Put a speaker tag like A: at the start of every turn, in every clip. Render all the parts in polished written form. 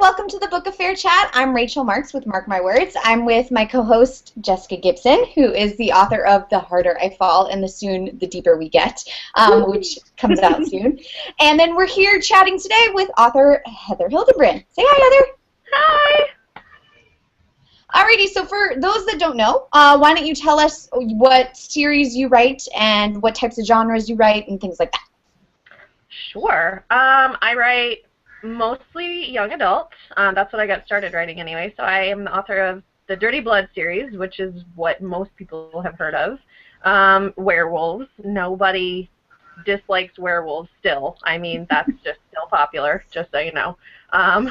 A: welcome to the Book Affair Chat. I'm Rachel Marks with Mark My Words. I'm with my co-host Jessica Gibson, who is the author of The Harder I Fall and The Deeper We Get, which comes out soon. And then we're here chatting today with author Heather Hildenbrand. Say hi, Heather.
B: Hi.
A: Alrighty, so for those that don't know, why don't you tell us what series you write and what types of genres you write and things like that.
B: Sure. I write mostly young adult. That's what I got started writing anyway. So I am the author of the Dirty Blood series, which is what most people have heard of. Werewolves. Nobody dislikes werewolves still. I mean, that's just still popular, just so you know. And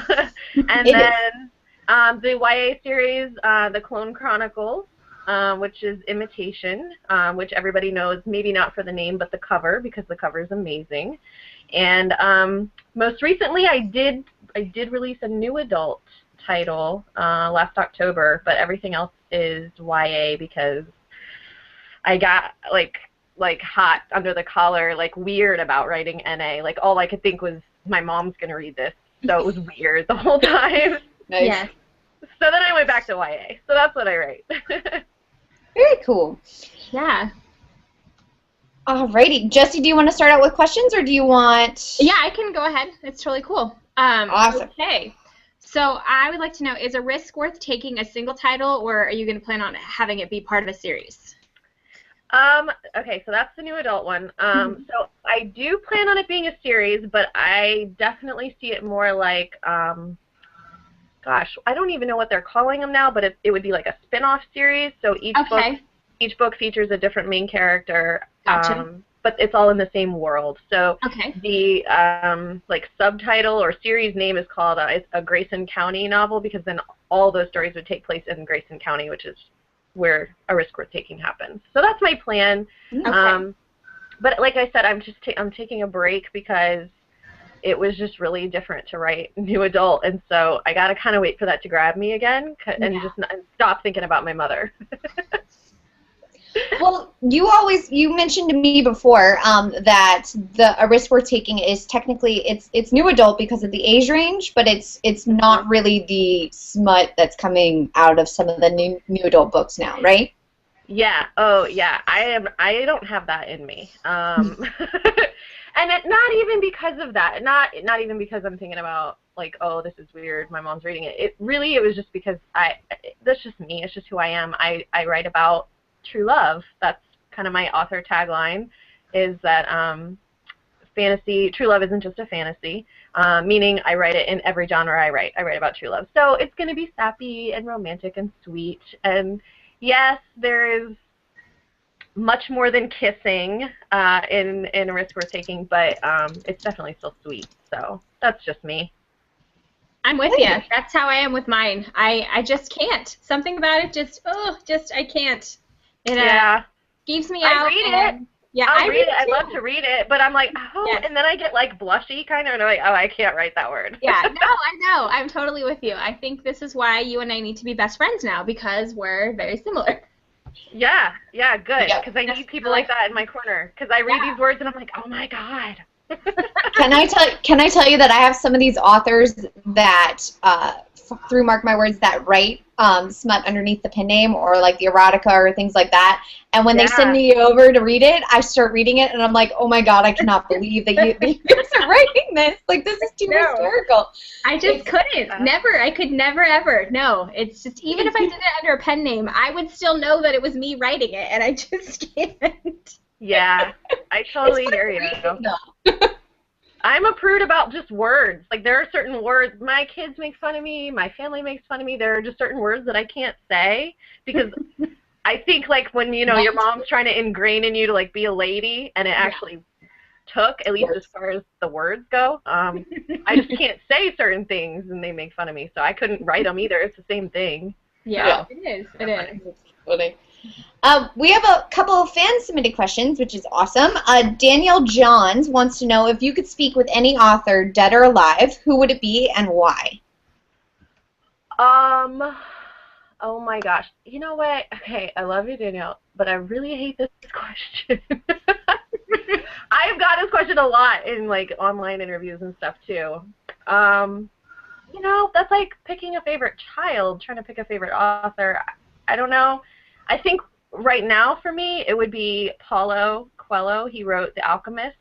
B: then the YA series, The Clone Chronicles, which is Imitation, which everybody knows, maybe not for the name, but the cover, because the cover is amazing. And most recently, I did release a new adult title last October, but everything else is YA because I got like hot under the collar, like weird about writing NA. Like all I could think was my mom's gonna read this, so it was weird the whole time.
A: Nice.
B: Yes. So then I went back to YA. So that's what I write.
A: Very cool.
B: Yeah.
A: Alrighty. Jesse, do you want to start out with questions, or do you want...
C: Yeah, I can go ahead. It's totally cool.
A: Awesome.
C: Okay. So I would like to know, is a risk worth taking a single title, or are you going to plan on having it be part of a series?
B: Okay, so that's the new adult one. So I do plan on it being a series, but I definitely see it more like, gosh, I don't even know what they're calling them now, but it would be like a spin-off series. So each book features a different main character.
C: Gotcha.
B: But it's all in the same world. So
C: okay.
B: The like subtitle or series name is called it's a Grayson County novel, because then all those stories would take place in Grayson County, which is where A Risk Worth Taking happens. So that's my plan.
C: Okay.
B: But like I said, I'm taking a break because it was just really different to write new adult, and so I gotta kind of wait for that to grab me again and and stop thinking about my mother.
A: Well, you mentioned to me before that A Risk Worth Taking is technically it's new adult because of the age range, but it's not really the smut that's coming out of some of the new adult books now, right?
B: Yeah. Oh, yeah. I don't have that in me. And not even because of that. Not even because I'm thinking about like, oh, this is weird, my mom's reading it. It was just because that's just me. It's just who I am. I write about true love. That's kind of my author tagline, is that true love isn't just a fantasy, meaning I write it in every genre I write. I write about true love. So it's going to be sappy and romantic and sweet. And yes, there is much more than kissing in A Risk Worth Taking, but it's definitely still sweet. So that's just me.
C: I'm with you. That's how I am with mine. I just can't. Something about it I can't. It keeps me out.
B: I read it.
C: Yeah,
B: I read it.
C: I
B: I love to read it, but I'm like, oh, yes. And then I get like blushy kind of, and I'm like, oh, I can't write that word.
C: Yeah, no, I know. I'm totally with you. I think this is why you and I need to be best friends now, because we're very similar.
B: Yeah, good, because I need people like that in my corner, because I read these words and I'm like, oh my God.
A: Can I tell you that I have some of these authors that through Mark My Words that write smut underneath the pen name, or like the erotica or things like that, and when they send me over to read it, I start reading it and I'm like, oh my God, I cannot believe that you guys are writing this. Like, this is too hysterical.
C: I just couldn't. Never. I could never ever. No. It's just, even if I did it under a pen name, I would still know that it was me writing it, and I just can't.
B: Yeah, I totally hear you. I'm a prude about just words. Like, there are certain words. My kids make fun of me. My family makes fun of me. There are just certain words that I can't say because I think, like, when, you know, your mom's trying to ingrain in you to, like, be a lady, and it actually took, at least as far as the words go, I just can't say certain things, and they make fun of me. So I couldn't write them either. It's the same thing.
C: Yeah, it is. It is.
A: It's funny. We have a couple of fan-submitted questions, which is awesome. Danielle Johns wants to know, if you could speak with any author, dead or alive, who would it be and why?
B: Oh my gosh. You know what? Okay, I love you, Danielle, but I really hate this question. I've got this question a lot in, like, online interviews and stuff, too. you know, that's like picking a favorite child, trying to pick a favorite author. I don't know. I think right now for me it would be Paulo Coelho. He wrote The Alchemist,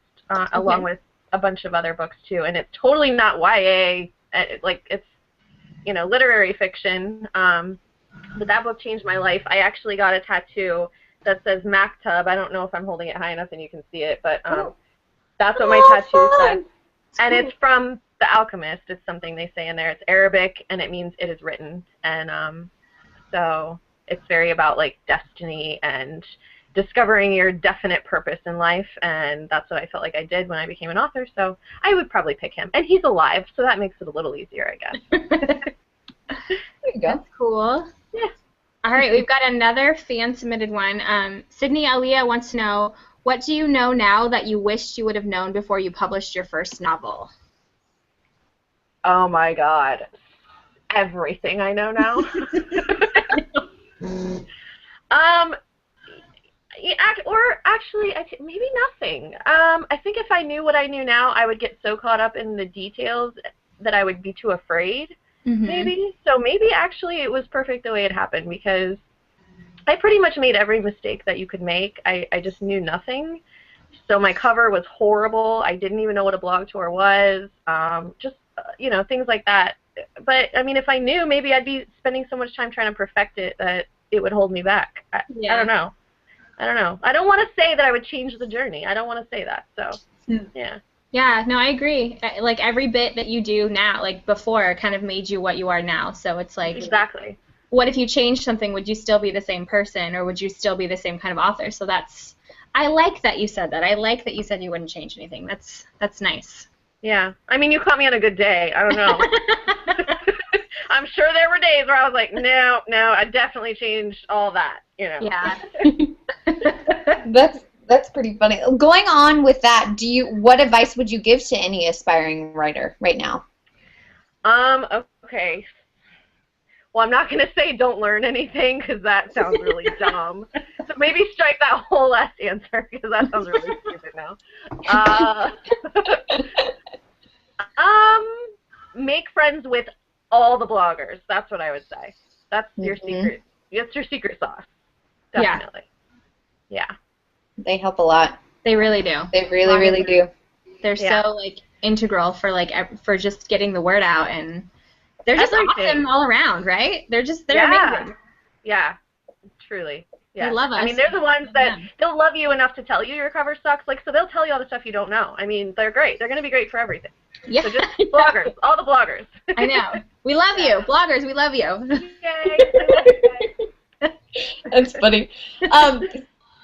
B: along with a bunch of other books too, and it's totally not YA. Like, it's, you know, literary fiction. But that book changed my life. I actually got a tattoo that says Maktub. I don't know if I'm holding it high enough and you can see it, but that's what my tattoo says. And it's from The Alchemist. It's something they say in there. It's Arabic, and it means it is written. And so it's very about, like, destiny and discovering your definite purpose in life, and that's what I felt like I did when I became an author, so I would probably pick him. And he's alive, so that makes it a little easier, I guess.
A: There you go.
C: That's cool.
B: Yeah.
C: All right, we've got another fan-submitted one. Sydney Aliyah wants to know, what do you know now that you wished you would have known before you published your first novel?
B: Oh, my God. Everything I know now. Or actually, maybe nothing. I think if I knew what I knew now, I would get so caught up in the details that I would be too afraid, maybe. So maybe actually it was perfect the way it happened, because I pretty much made every mistake that you could make. I just knew nothing. So my cover was horrible. I didn't even know what a blog tour was. Just, you know, things like that. But, I mean, if I knew, maybe I'd be spending so much time trying to perfect it that it would hold me back. I don't know. I don't want to say that I would change the journey. I don't want to say that. So, yeah.
C: Yeah, no, I agree. Like, every bit that you do now, like, before, kind of made you what you are now. So it's like,
B: exactly.
C: What if you changed something? Would you still be the same person, or would you still be the same kind of author? So that's, I like that you said that. I like that you said you wouldn't change anything. That's nice.
B: Yeah. I mean, you caught me on a good day. I don't know. I'm sure there were days where I was like, no, I definitely changed all that, you know.
C: Yeah.
A: That's pretty funny. Going on with that, what advice would you give to any aspiring writer right now?
B: Okay. Well, I'm not going to say don't learn anything, because that sounds really dumb. So maybe strike that whole last answer, because that sounds really stupid now. Make friends with all the bloggers. That's what I would say. That's your secret. That's your secret sauce. Definitely. Yeah.
A: They help a lot.
C: They really do.
A: They really, really do.
C: They're so, like, integral for just getting the word out, and they're just awesome all around, right? They're amazing.
B: Yeah. Truly. Yeah.
C: They love us.
B: I mean, they're the ones that they'll love you enough to tell you your cover sucks. Like, so they'll tell you all the stuff you don't know. I mean, they're great. They're going to be great for everything.
C: Yeah.
B: So just bloggers, all the bloggers.
C: I know. We love you. Bloggers, we love you.
B: Yay.
A: That's funny.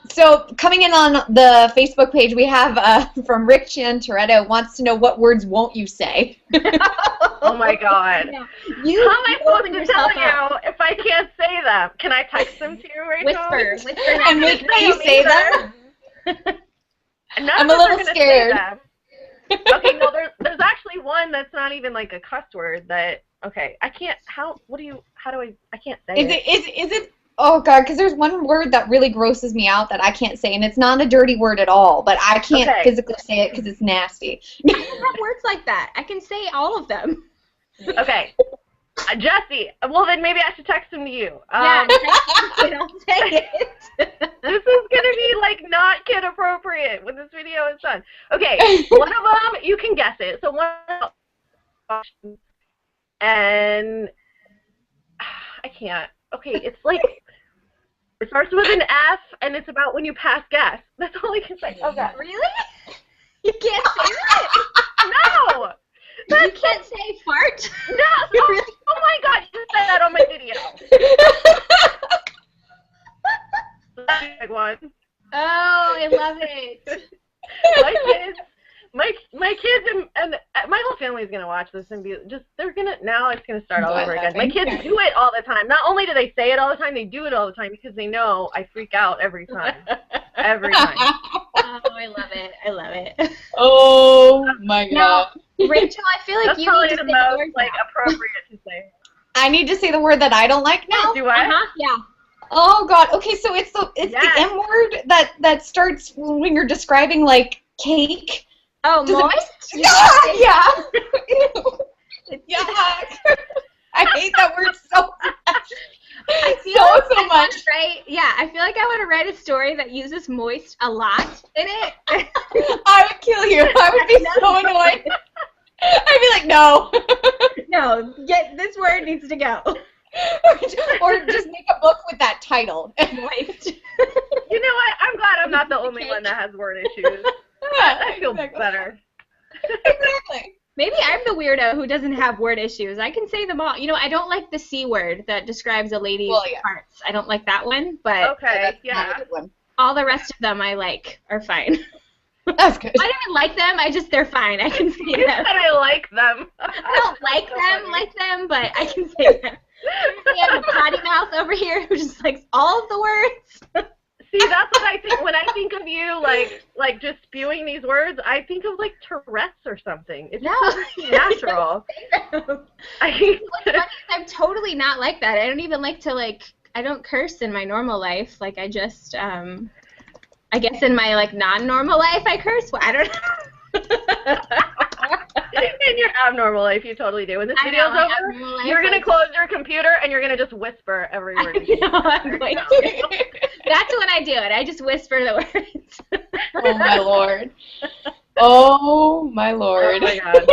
A: So coming in on the Facebook page, we have from Rick Chan Toretto wants to know, what words won't you say?
B: Oh my God.
C: Yeah.
B: How am I supposed to tell you if I can't say them? Can I text them to you, Rachel?
C: Whisper.
A: And make you say them? I'm a little scared.
B: Okay, no, there's actually one that's not even like a cuss word that, okay, I can't, I can't say it.
A: Is it, oh God, because there's one word that really grosses me out that I can't say, and it's not a dirty word at all, but I can't physically say it because it's nasty.
C: I don't have words like that. I can say all of them.
B: Okay. Jesse, well then maybe I should text them to you.
C: Yeah, don't say it.
B: This is going to be like not kid appropriate when this video is done. Okay, one of them, you can guess it. So one of them, and I can't. Okay, it's like, it starts with an F, and it's about when you pass gas. That's all I can say. Okay.
C: Really? You can't say that?
B: No!
C: You can't say fart?
B: No! Oh my God, you said that on my video. That's a big one.
C: Oh, I love it.
B: My kids and my whole family is gonna watch this and be just, now it's gonna start all over again. My kids do it all the time. Not only do they say it all the time, they do it all the time because they know I freak out every time. Every time.
C: Oh, I love it. I love it.
A: Oh my God.
C: Now, Rachel, I feel like
B: that's
C: you need to
B: the
C: say
B: most
C: the word now.
B: appropriate to say.
A: I need to say the word that I don't like now?
B: Do I?
C: Yeah.
A: Oh God. Okay, so it's the M word that starts when you're describing like cake.
C: Oh, moist?
A: Yeah. Yuck. I hate that word so much.
C: I feel
A: so much.
C: Right? Yeah, I feel like I want to write a story that uses moist a lot in it.
A: I would kill you. I would be so annoyed. I'd be like, no.
C: No, this word needs to go.
A: Or just make a book with that title.
C: Moist.
B: You know what? I'm glad I'm not the only one that has word issues. I feel better.
A: Exactly.
C: Maybe I'm the weirdo who doesn't have word issues. I can say them all. You know, I don't like the C word that describes a lady's parts. I don't like that one, but
B: okay,
A: Not a good one.
C: all the rest of them I like are fine.
A: That's good.
C: I don't even like them. They're fine. I can say
B: You
C: them.
B: said I like them.
C: I don't like them, but I can say them. We have a potty mouth over here who just likes all of the words.
B: See, that's what I think when I think of you, like just spewing these words. I think of like Tourette's or something. It's just natural.
C: I'm totally not like that. I don't even like to I don't curse in my normal life. Like I just I guess in my non-normal life I curse. Well, I don't know.
B: In your abnormal life, you totally do. When this video's over, you're going to close your computer and you're going to just whisper every word.
C: I'm going to. That's when I do it. I just whisper the words.
A: Oh, my Lord. Oh, my Lord.
B: Oh, my God.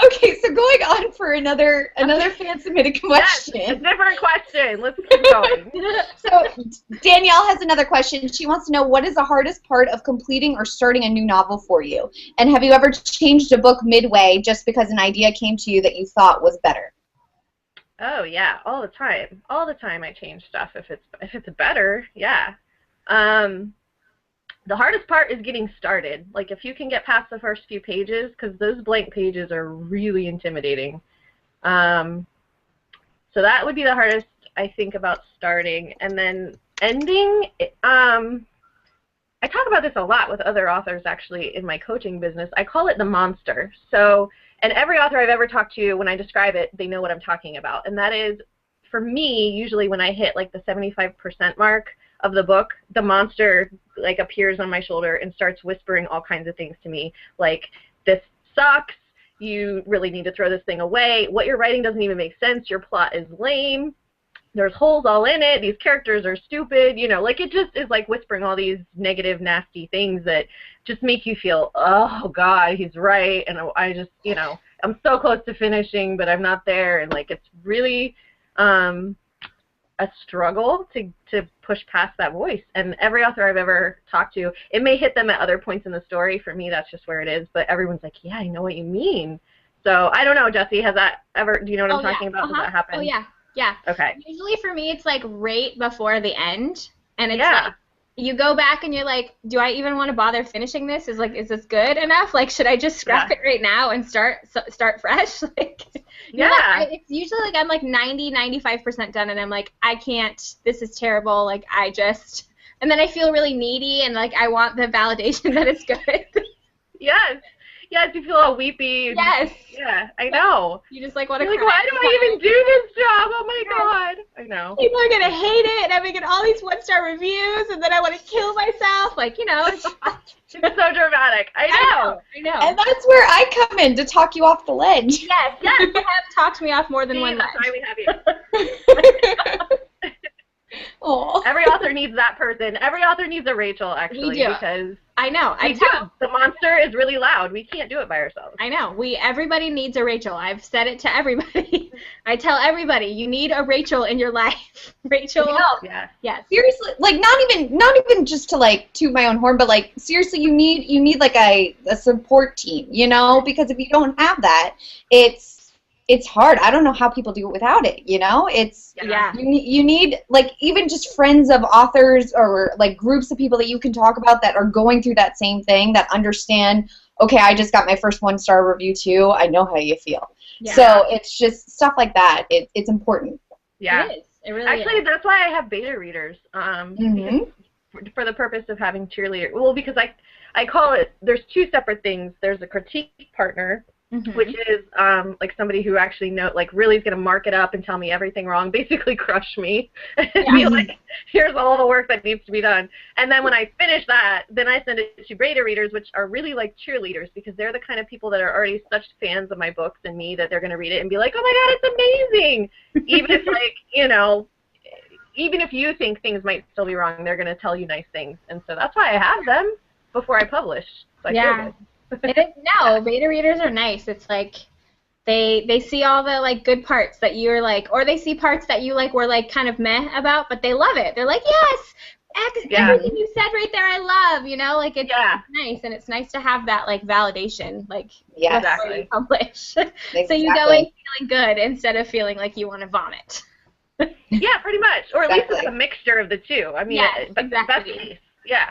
A: Okay, so going on for another fan-submitted question.
B: Yes, a different question. Let's keep going.
A: So Danielle has another question. She wants to know, what is the hardest part of completing or starting a new novel for you? And have you ever changed a book midway just because an idea came to you that you thought was better?
B: Oh, yeah, all the time. All the time I change stuff if it's better, yeah. The hardest part is getting started. Like, if you can get past the first few pages, because those blank pages are really intimidating. So that would be the hardest, I think, about starting. And then ending, I talk about this a lot with other authors, actually, in my coaching business. I call it the monster. So, and every author I've ever talked to, when I describe it, they know what I'm talking about. And that is, for me, usually when I hit, like, the 75% mark of the book, the monster appears on my shoulder and starts whispering all kinds of things to me, like, this sucks, you really need to throw this thing away, what you're writing doesn't even make sense, your plot is lame, there's holes all in it, these characters are stupid, you know, like, it just is like whispering all these negative, nasty things that just make you feel, oh God, he's right, and I just, you know, I'm so close to finishing, but I'm not there, and it's really a struggle to push past that voice. And every author I've ever talked to, it may hit them at other points in the story. For me, that's just where it is. But everyone's like, yeah, I know what you mean. So I don't know, Jessie, has that ever, do you know what I'm talking about? Does that happen?
C: Oh, yeah. Yeah.
B: Okay.
C: Usually for me, it's right before the end. And it's you go back and you're like, do I even want to bother finishing this? Is this good enough? Should I just scrap it right now and start fresh? It's usually I'm 90-95% done, and I'm like, I can't. This is terrible. And then I feel really needy, and I want the validation that it's good.
B: Yes. Yes, you feel all weepy.
C: Yes.
B: Yeah, I know.
C: You just want to
B: cry. Why do I even do this job? Oh my God. I know.
C: People are gonna hate it, and I'm gonna get all these 1-star reviews, and then I want to kill myself.
B: It's so dramatic. I know.
A: And that's where I come in to talk you off the ledge.
C: Yes. You have talked me off more than one ledge.
B: That's why we have you.
A: Aww.
B: Every author needs that person. Every author needs a Rachel, actually.
C: We do.
B: Because
C: I know.
B: the monster is really loud. We can't do it by ourselves.
C: I know. Everybody needs a Rachel. I've said it to everybody. I tell everybody, you need a Rachel in your life. Rachel.
B: Yeah.
C: Yes.
A: Seriously, not even just to toot my own horn, but seriously, you need a support team, you know, because if you don't have that, it's hard. I don't know how people do it without it, you know? You need, even just friends of authors or, groups of people that you can talk about that are going through that same thing, that understand, okay, I just got my first 1-star review too. I know how you feel. Yeah. So it's just stuff like that. It's important.
B: Yeah.
C: It is. It really
B: Actually,
C: is.
B: that's why I have beta readers. For the purpose of having cheerleader. Well, because I call it, there's two separate things. There's a critique partner, which is like somebody who actually really is going to mark it up and tell me everything wrong, basically crush me, and be like, here's all the work that needs to be done. And then when I finish that, then I send it to beta readers, which are really like cheerleaders, because they're the kind of people that are already such fans of my books and me that they're going to read it and be like, oh my God, it's amazing. Even if, like, you know, even if you think things might still be wrong, they're going to tell you nice things. And so that's why I have them before I publish. So I feel good.
C: No, beta readers are nice. It's like they see all the like good parts that you're like, or they see parts that you like were like kind of meh about, but they love it. They're like, yes, everything you said right there, I love. You know, like it's nice, and it's nice to have that like validation, like before you publish. So you go in feeling good instead of feeling like you want to vomit.
B: Yeah, pretty much, or at least it's a mixture of the two. I mean, best case. Yeah.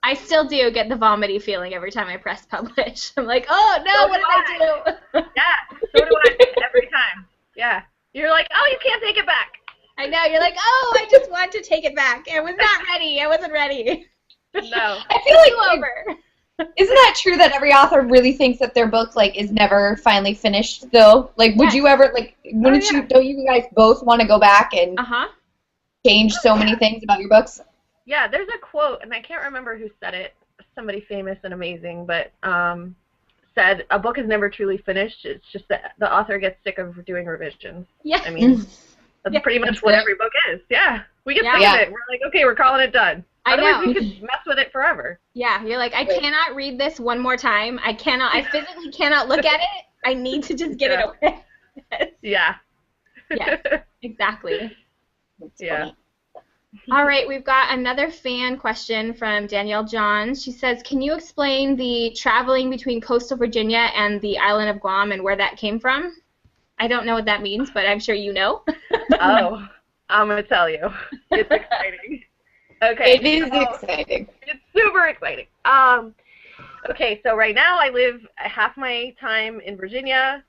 C: I still do get the vomity feeling every time I press publish. I'm like, oh no, what did I do?
B: Yeah, so do I every time. Yeah. You're like, oh, you can't take it back.
C: I know, you're like, oh, I just want to take it back. I was not ready. I wasn't ready.
B: No.
A: I feel like over. Isn't that true that every author really thinks that their book like is never finally finished though? Like would you ever like don't you guys both want to go back and change so many things about your books?
B: Yeah, there's a quote, and I can't remember who said it, somebody famous and amazing, but said, a book is never truly finished, it's just that the author gets sick of doing revisions.
C: Yeah.
B: I mean, that's pretty much what every book is. Yeah, we get sick of it. We're like, okay, we're calling it done. Otherwise, we could mess with it forever.
C: Yeah, you're like, I cannot read this one more time. I physically cannot look at it. I need to just get it away.
B: Yeah.
C: Yes, exactly.
B: Yeah.
C: All right, we've got another fan question from Danielle Johns. She says, can you explain the traveling between coastal Virginia and the island of Guam and where that came from? I don't know what that means, but I'm sure you know.
B: Oh, I'm going to tell you. It's exciting. Okay.
A: It is exciting.
B: It's super exciting. Okay, so right now I live half my time in Virginia,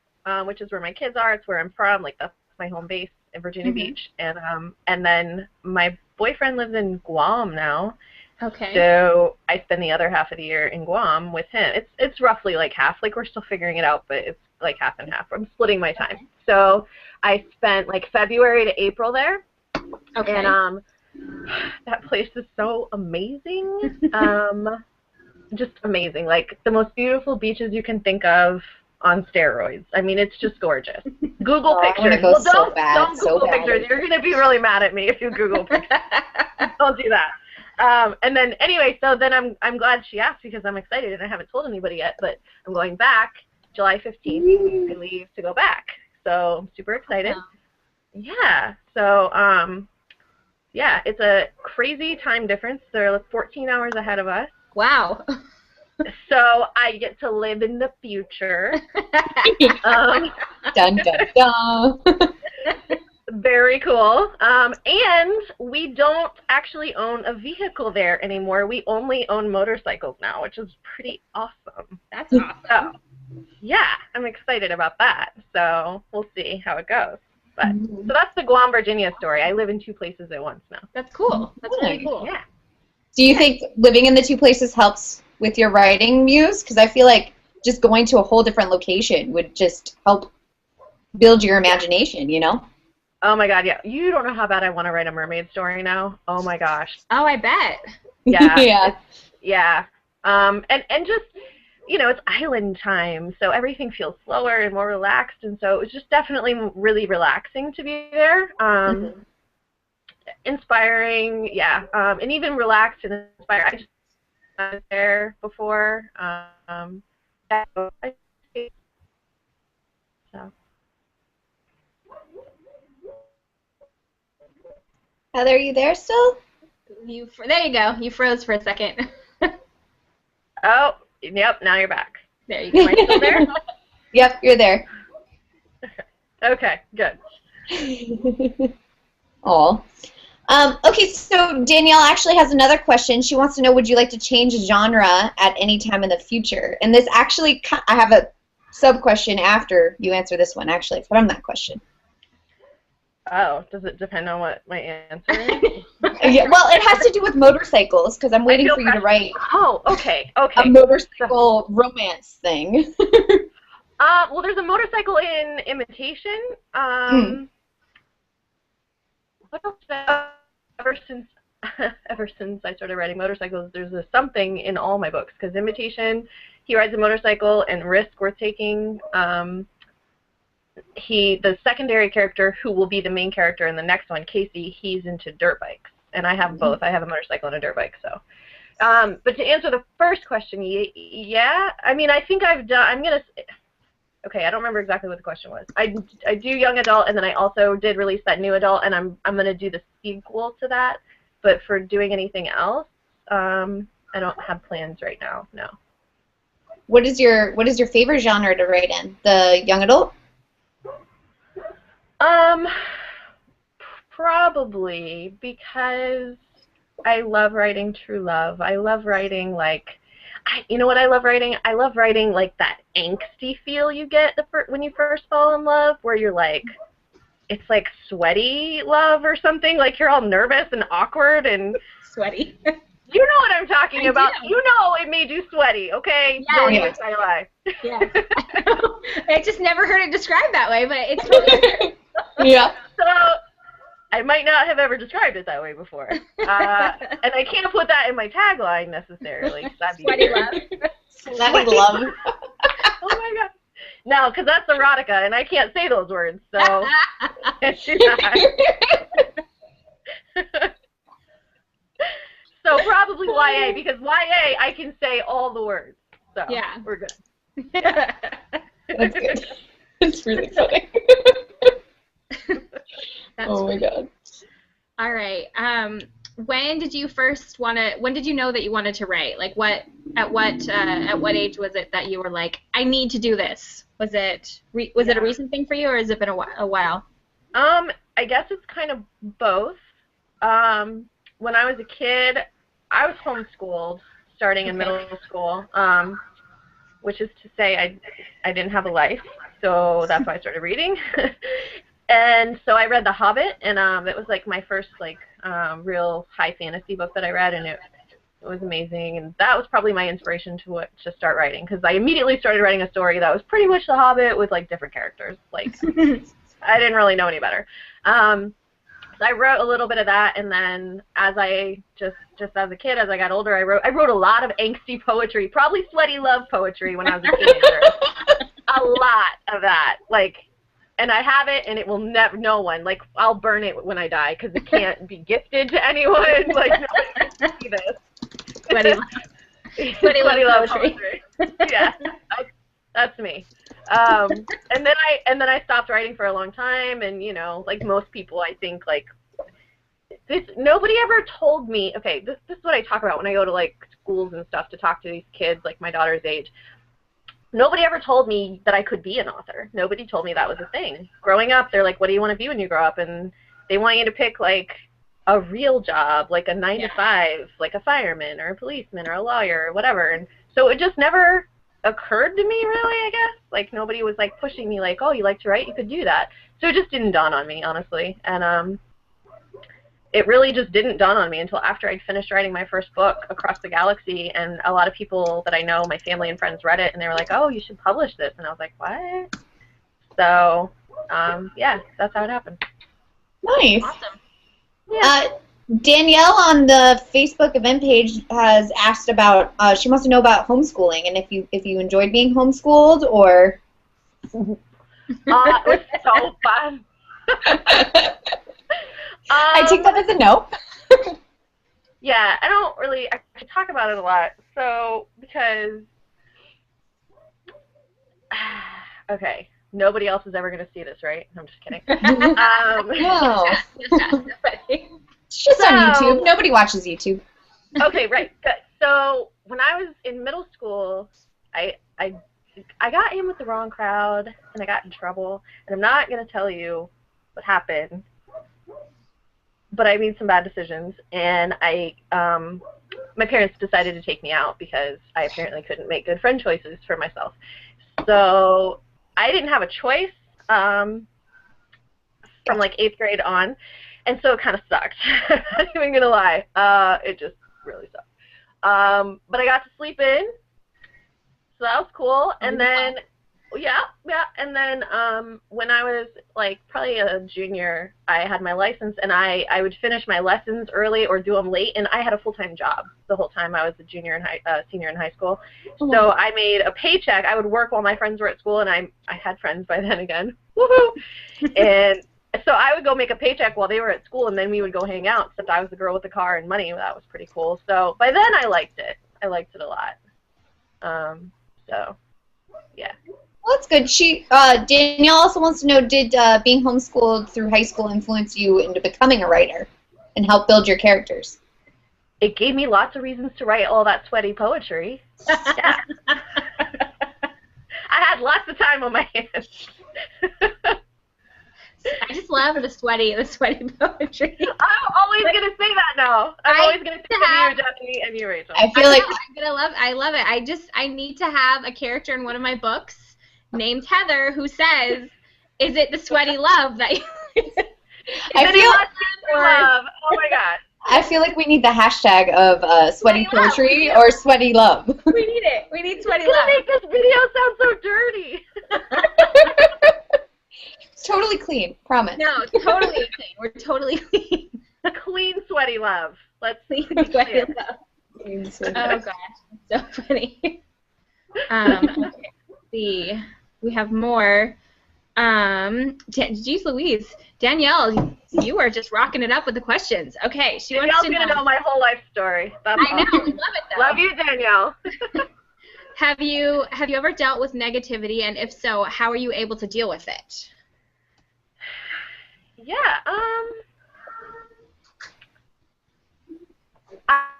B: which is where my kids are. It's where I'm from. Like, that's my home base in Virginia Beach. And then my boyfriend lives in Guam now.
C: Okay.
B: So I spend the other half of the year in Guam with him. It's roughly like half. Like, we're still figuring it out, but it's like half and half. I'm splitting my time. So I spent like February to April there.
C: Okay.
B: And that place is so amazing. Just amazing. Like, the most beautiful beaches you can think of on steroids. I mean, it's just gorgeous. Google pictures.
A: Go don't
B: Google pictures. You're going to be really mad at me if you Google pictures. Don't do that. And then, anyway, so then I'm glad she asked because I'm excited and I haven't told anybody yet, but I'm going back July 15th. I leave to go back. So I'm super excited.
C: Wow.
B: Yeah. So, yeah, it's a crazy time difference. They're like 14 hours ahead of us.
C: Wow.
B: So I get to live in the future.
A: Dun, dun, dun.
B: Very cool. And we don't actually own a vehicle there anymore. We only own motorcycles now, which is pretty awesome.
C: That's awesome.
B: So, yeah, I'm excited about that. So we'll see how it goes. But so that's the Guam, Virginia story. I live in two places at once now.
C: That's cool. That's really cool.
B: Yeah.
A: Do you think living in the two places helps with your writing muse? Because I feel like just going to a whole different location would just help build your imagination, you know?
B: Oh, my God, yeah. You don't know how bad I want to write a mermaid story now. Oh, my gosh.
C: Oh, I bet.
B: Yeah. Yeah. And just, you know, it's island time, so everything feels slower and more relaxed, and so it was just definitely really relaxing to be there. Inspiring, yeah, and even relaxed and inspired. I just was there before. So.
A: Heather, are you there still?
C: There you go. You froze for a second.
B: Oh, yep, now you're back.
C: There you go. Am I still there?
A: Yep, you're there.
B: Okay, good.
A: Aw. Okay, so Danielle actually has another question. She wants to know, would you like to change genre at any time in the future? And this actually, I have a sub-question after you answer this one, actually, from that question.
B: Oh, does it depend on what my answer is?
A: Yeah, well, it has to do with motorcycles, because I'm waiting for you to write
B: a motorcycle
A: romance thing.
B: Well, there's a motorcycle in Imitation. What else? Ever since I started riding motorcycles, there's a something in all my books. Because Imitation, he rides a motorcycle, and Risk Worth Taking, the secondary character who will be the main character in the next one, Casey, he's into dirt bikes. And I have both. I have a motorcycle and a dirt bike, so. But to answer the first question, yeah. I mean, I think I've done, okay, I don't remember exactly what the question was. I do young adult, and then I also did release that new adult, and I'm going to do the sequel to that. But for doing anything else, I don't have plans right now, no.
A: What is your favorite genre to write in? The young adult?
B: Probably because I love writing true love. I love writing you know what I love writing? I love writing like that angsty feel you get when you first fall in love, where you're like, it's like sweaty love or something. Like you're all nervous and awkward and
C: sweaty.
B: You know what I'm talking about. Do. You know it made you sweaty, okay?
C: Yeah,
B: don't even try to lie.
C: Yeah. I just never heard it described that way, but it's totally
A: yeah.
B: So I might not have ever described it that way before. And I can't put that in my tagline necessarily.
C: Sweaty love.
A: Sweaty love.
B: Oh my god. No, because that's erotica, and I can't say those words, so can't do that. So probably YA, because YA I can say all the words. So
C: yeah.
B: We're good.
A: That's good. It's really funny. Oh my god.
C: All right. When did you know that you wanted to write? Like at what age was it that you were like, I need to do this? Was it a recent thing for you, or has it been a while?
B: I guess it's kind of both. When I was a kid, I was homeschooled starting in middle school, which is to say I didn't have a life, so that's why I started reading. And so I read The Hobbit, and it was like my first real high fantasy book that I read, and it was amazing. And that was probably my inspiration to start writing, because I immediately started writing a story that was pretty much The Hobbit with like different characters. Like I didn't really know any better. So I wrote a little bit of that, and then as I just as a kid, as I got older, I wrote a lot of angsty poetry, probably sweaty love poetry when I was a teenager. A lot of that, and I have it, and it will never, no one, I'll burn it when I die, because it can't be gifted to anyone, no one can see this.
C: Sweaty love poetry.
B: Yeah, that's me. And then I stopped writing for a long time, and like most people, I think nobody ever told me. Okay, this is what I talk about when I go to schools and stuff to talk to these kids my daughter's age. Nobody ever told me that I could be an author. Nobody told me that was a thing. Growing up, they're like, "What do you want to be when you grow up?" And they want you to pick a real job, a 9-to-5, like a fireman or a policeman or a lawyer or whatever. And so it just never occurred to me, really, I guess. Nobody was pushing me oh, you like to write, you could do that. So it just didn't dawn on me, honestly. And it really just didn't dawn on me until after I'd finished writing my first book, Across the Galaxy, and a lot of people that I know, my family and friends, read it, and they were like, oh, you should publish this. And I was like, what? So yeah, that's how it happened.
A: Nice.
C: Awesome.
A: Yeah. Danielle on the Facebook event page has asked about, she wants to know about homeschooling, and if you enjoyed being homeschooled, or...
B: It was so fun.
A: I take that as a no.
B: Yeah, I talk about it a lot, so, because, okay, nobody else is ever going to see this, right? I'm just kidding.
A: No. It's just on YouTube. Nobody watches YouTube.
B: Okay, right. Good. So when I was in middle school, I got in with the wrong crowd, and I got in trouble. And I'm not going to tell you what happened, but I made some bad decisions, and my parents decided to take me out because I apparently couldn't make good friend choices for myself. So I didn't have a choice from 8th grade on. And so it kind of sucked. I'm not even going to lie. It just really sucked. But I got to sleep in, so that was cool. And then, yeah, Yeah, and then when I was like probably a junior, I had my license, and I would finish my lessons early or do them late, and I had a full-time job the whole time I was a senior in high school. So I made a paycheck. I would work while my friends were at school, and I had friends by then again. Woohoo! And so I would go make a paycheck while they were at school, and then we would go hang out, except I was the girl with the car and money. That was pretty cool. So by then I liked it. I liked it a lot. So, yeah.
A: Well, that's good. Danielle also wants to know, did being homeschooled through high school influence you into becoming a writer and help build your characters?
B: It gave me lots of reasons to write all that sweaty poetry. Yeah. I had lots of time on my hands.
C: I just love the sweaty poetry.
B: I'm always gonna say that now. I'm always gonna say that you, Jackie, and you, Rachel.
A: I feel like
C: I love it. I need to have a character in one of my books named Heather who says, "Is it the sweaty love that you?"
A: I feel
B: love. Oh my god.
A: I feel like we need the hashtag of sweaty poetry or sweaty love.
C: We need it. We need sweaty
B: It's
C: love.
B: gonna make this video sound so dirty.
A: It's totally clean, promise.
C: No, totally clean. We're totally clean.
B: Clean, sweaty love. Let's
C: Clean, sweaty love. Oh gosh, so funny. Okay, let's see. We have more. Geez Louise. Danielle, you are just rocking it up with the questions. Okay, she wants to know.
B: Danielle's gonna know my whole life story. That's
C: I know,
B: awesome.
C: we love it though.
B: Love you, Danielle.
C: Have you ever dealt with negativity, and if so, how are you able to deal with it?
B: Yeah, I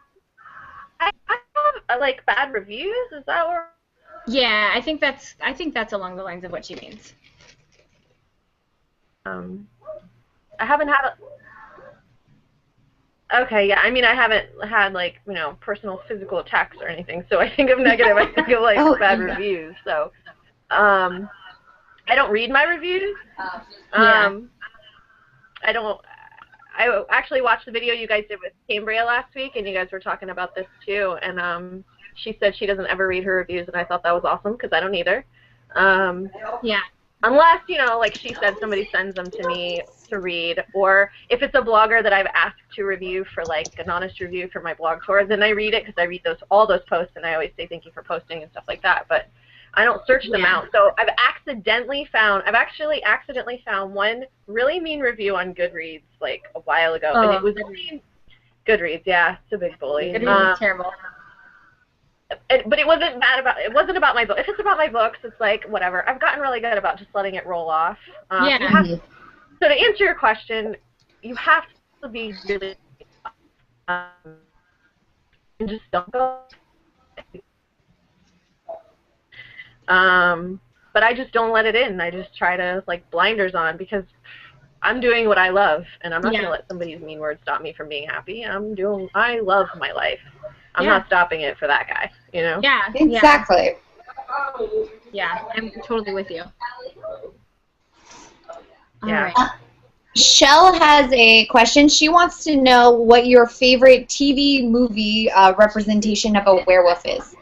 B: have like bad reviews. Is that where?
C: Yeah, I think that's along the lines of what she means.
B: I haven't had okay, yeah, I mean I haven't had like, personal physical attacks or anything, so I think of negative, I think of like bad reviews, so I don't read my reviews. I actually watched the video you guys did with Cambria last week, and you guys were talking about this too, and she said she doesn't ever read her reviews, and I thought that was awesome, because I don't either.
C: Yeah.
B: Unless, like she said, somebody sends them to me to read, or if it's a blogger that I've asked to review for, like, an honest review for my blog for, then I read it, because I read all those posts, and I always say thank you for posting and stuff like that, but I don't search them out. So I've actually accidentally found one really mean review on Goodreads, like, a while ago, and it was Goodreads, yeah, it's a big bully.
C: Goodreads is terrible.
B: But it wasn't about my book. If it's about my books, it's like whatever. I've gotten really good about just letting it roll off. So to answer your question, you have to be really and just don't go. But I just don't let it in. I just try to like blinders on, because I'm doing what I love, and I'm not gonna let somebody's mean words stop me from being happy. I love my life. I'm not stopping it for that guy,
C: Yeah.
A: Exactly.
C: Yeah, I'm totally with you.
B: Yeah.
C: All right.
A: Shell has a question. She wants to know what your favorite TV movie representation of a werewolf is.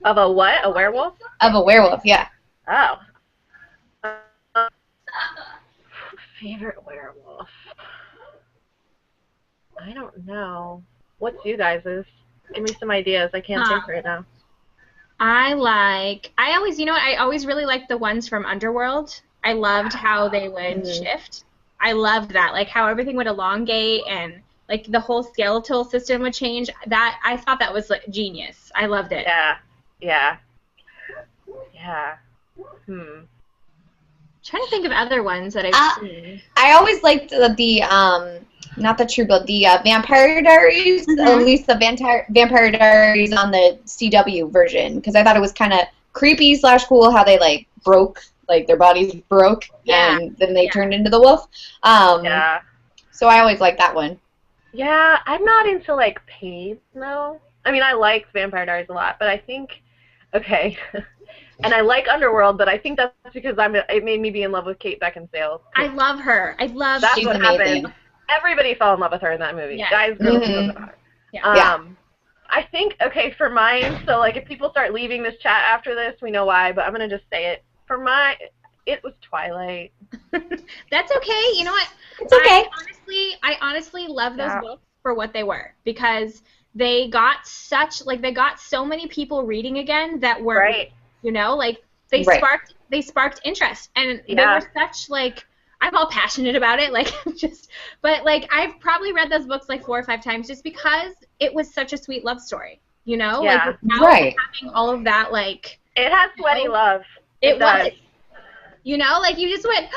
B: Of a what? A werewolf?
A: Of a werewolf, yeah.
B: Oh. Favorite werewolf? I don't know. What's you guys's? Give me some ideas. I can't think right now.
C: I always really liked the ones from Underworld. I loved how they would shift. I loved that, like how everything would elongate and like the whole skeletal system would change. I thought that was like genius. I loved it.
B: Yeah.
C: Trying to think of other ones that I've seen.
A: I always liked the not the True Blood, the Vampire Diaries, at least the Vampire Diaries on the CW version, because I thought it was kind of creepy / cool how they like broke, like their bodies broke, and then they turned into the wolf. So I always liked that one.
B: Yeah, I'm not into like pain though. I mean, I liked Vampire Diaries a lot, but I think and I like Underworld, but I think that's because it made me be in love with Kate Beckinsale.
C: I love her.
B: That's what happened. Everybody fell in love with her in that movie.
C: Yeah.
B: Guys, girls, I think, for mine, so like if people start leaving this chat after this, we know why, but I'm going to just say it. it was Twilight.
C: That's okay. You know what?
A: It's okay.
C: I honestly love those books for what they were, because they got so many people reading again that were, you know, like they sparked interest, and they were such, like, I'm all passionate about it, like, but like I've probably read those books like 4 or 5 times just because it was such a sweet love story, you know, like without having all of that, like,
B: it has sweaty love.
C: It was. You know, like, you just went,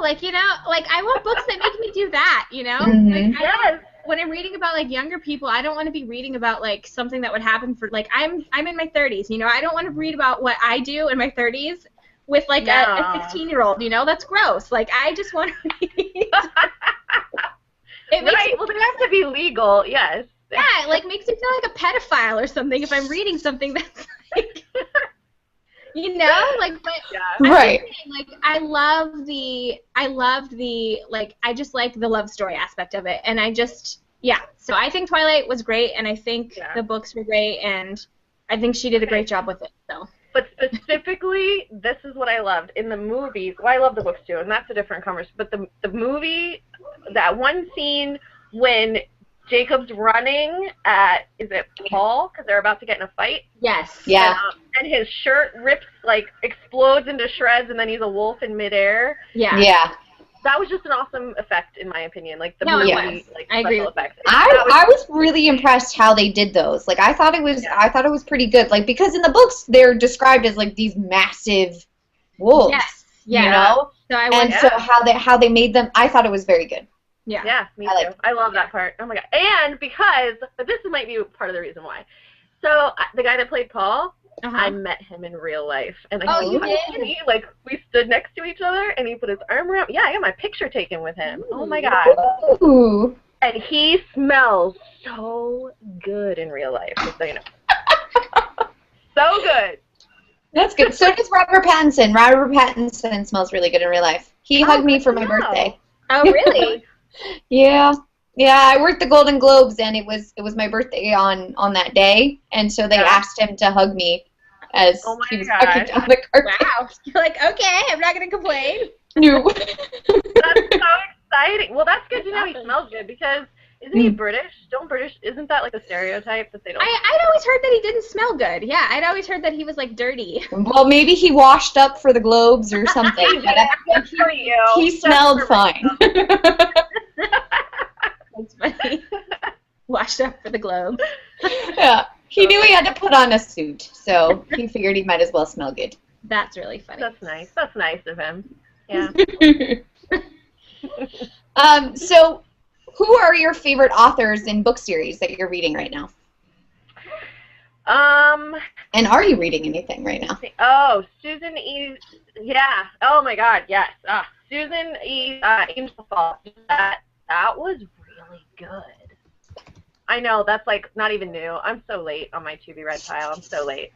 C: like, you know, like, I want books that make me do that, you know?
A: Mm-hmm.
C: Like, when I'm reading about, like, younger people, I don't want to be reading about, like, something that would happen for, like, I'm in my 30s, you know? I don't want to read about what I do in my 30s with, like, a 16-year-old, you know? That's gross. Like, I just want to read.
B: Well, they have to be legal, yes.
C: Yeah, it, like, makes me feel like a pedophile or something if I'm reading something that's, like... You know, like, but
A: right.
C: Like, I loved the, like, I just like the love story aspect of it, and I just, so I think Twilight was great, and I think the books were great, and I think she did a great job with it, so.
B: But specifically, this is what I loved in the movies. Well, I love the books too, and that's a different conversation, but the movie, that one scene when Jacob's running at, is it Paul? Because they're about to get in a fight.
C: Yes.
A: Yeah.
B: And his shirt rips, like, explodes into shreds, and then he's a wolf in midair.
C: Yeah.
A: Yeah.
B: That was just an awesome effect, in my opinion. Like, the movie, like,
C: I agree.
B: special effects.
A: I was really impressed how they did those. Like, I thought it was pretty good. Like, because in the books they're described as, like, these massive wolves.
C: Yes. Yeah.
A: You know? So how they made them, I thought it was very good.
C: Yeah.
B: Yeah, me too. I love that part. Oh my god. And but this might be part of the reason why. So the guy that played Paul, I met him in real life, and
C: you did?
B: Like, we stood next to each other, and he put his arm around. Yeah, I got my picture taken with him. Oh my god.
A: Ooh.
B: And he smells so good in real life, just so you know. So good.
A: That's good. So does Robert Pattinson. Robert Pattinson smells really good in real life. He hugged me for my birthday.
C: Oh, really?
A: Yeah. I worked the Golden Globes, and it was my birthday on that day, and so they asked him to hug me as he was walking down the carpet.
C: Wow. You're like, okay, I'm not going to complain.
A: No.
B: That's so exciting. Well, that's good to know he smells good, because isn't he British? Isn't that like a stereotype that they don't?
C: I'd always heard that he didn't smell good. Yeah, I'd always heard that he was, like, dirty.
A: Well, maybe he washed up for the Globes or something.
B: Good for you.
A: He smelled fine.
C: That's funny. Washed up for the Globe.
A: Yeah. He knew he had to put on a suit, so he figured he might as well smell good.
C: That's really funny.
B: That's nice. That's nice of him. Yeah.
A: So, who are your favorite authors in book series that you're reading right now?
B: And
A: are you reading anything right now?
B: Oh, Susan E. Yeah. Oh my God. Yes. Susan E. Angel Fall. That was really good. I know, that's, like, not even new. I'm so late on my to-be-read pile. I'm so late.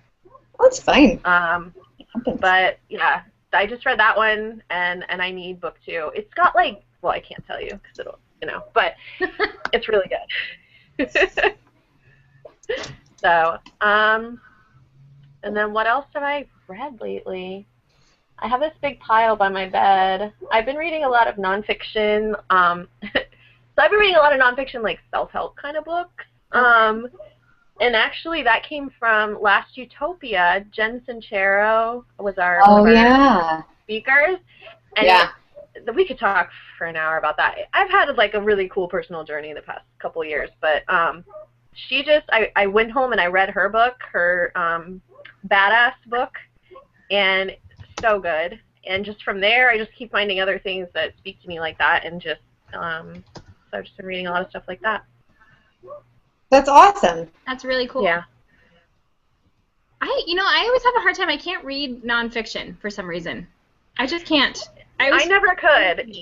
A: That's fine.
B: But, yeah, I just read that one, and I need book 2. It's got, like, well, I can't tell you, because it'll, you know, but it's really good. So, and then what else have I read lately? I have this big pile by my bed. I've been reading a lot of nonfiction. So I've been reading a lot of nonfiction, like self-help kind of books. And actually, that came from Last Utopia. Jen Sincero was one of our speakers. And we could talk for an hour about that. I've had, like, a really cool personal journey the past couple of years, but she just, I went home and I read her book, her Badass book, and so good. And just from there, I just keep finding other things that speak to me like that, and just, so I've just been reading a lot of stuff like that.
A: That's awesome.
C: That's really cool.
B: Yeah.
C: I always have a hard time. I can't read nonfiction for some reason. I just can't.
B: I never could.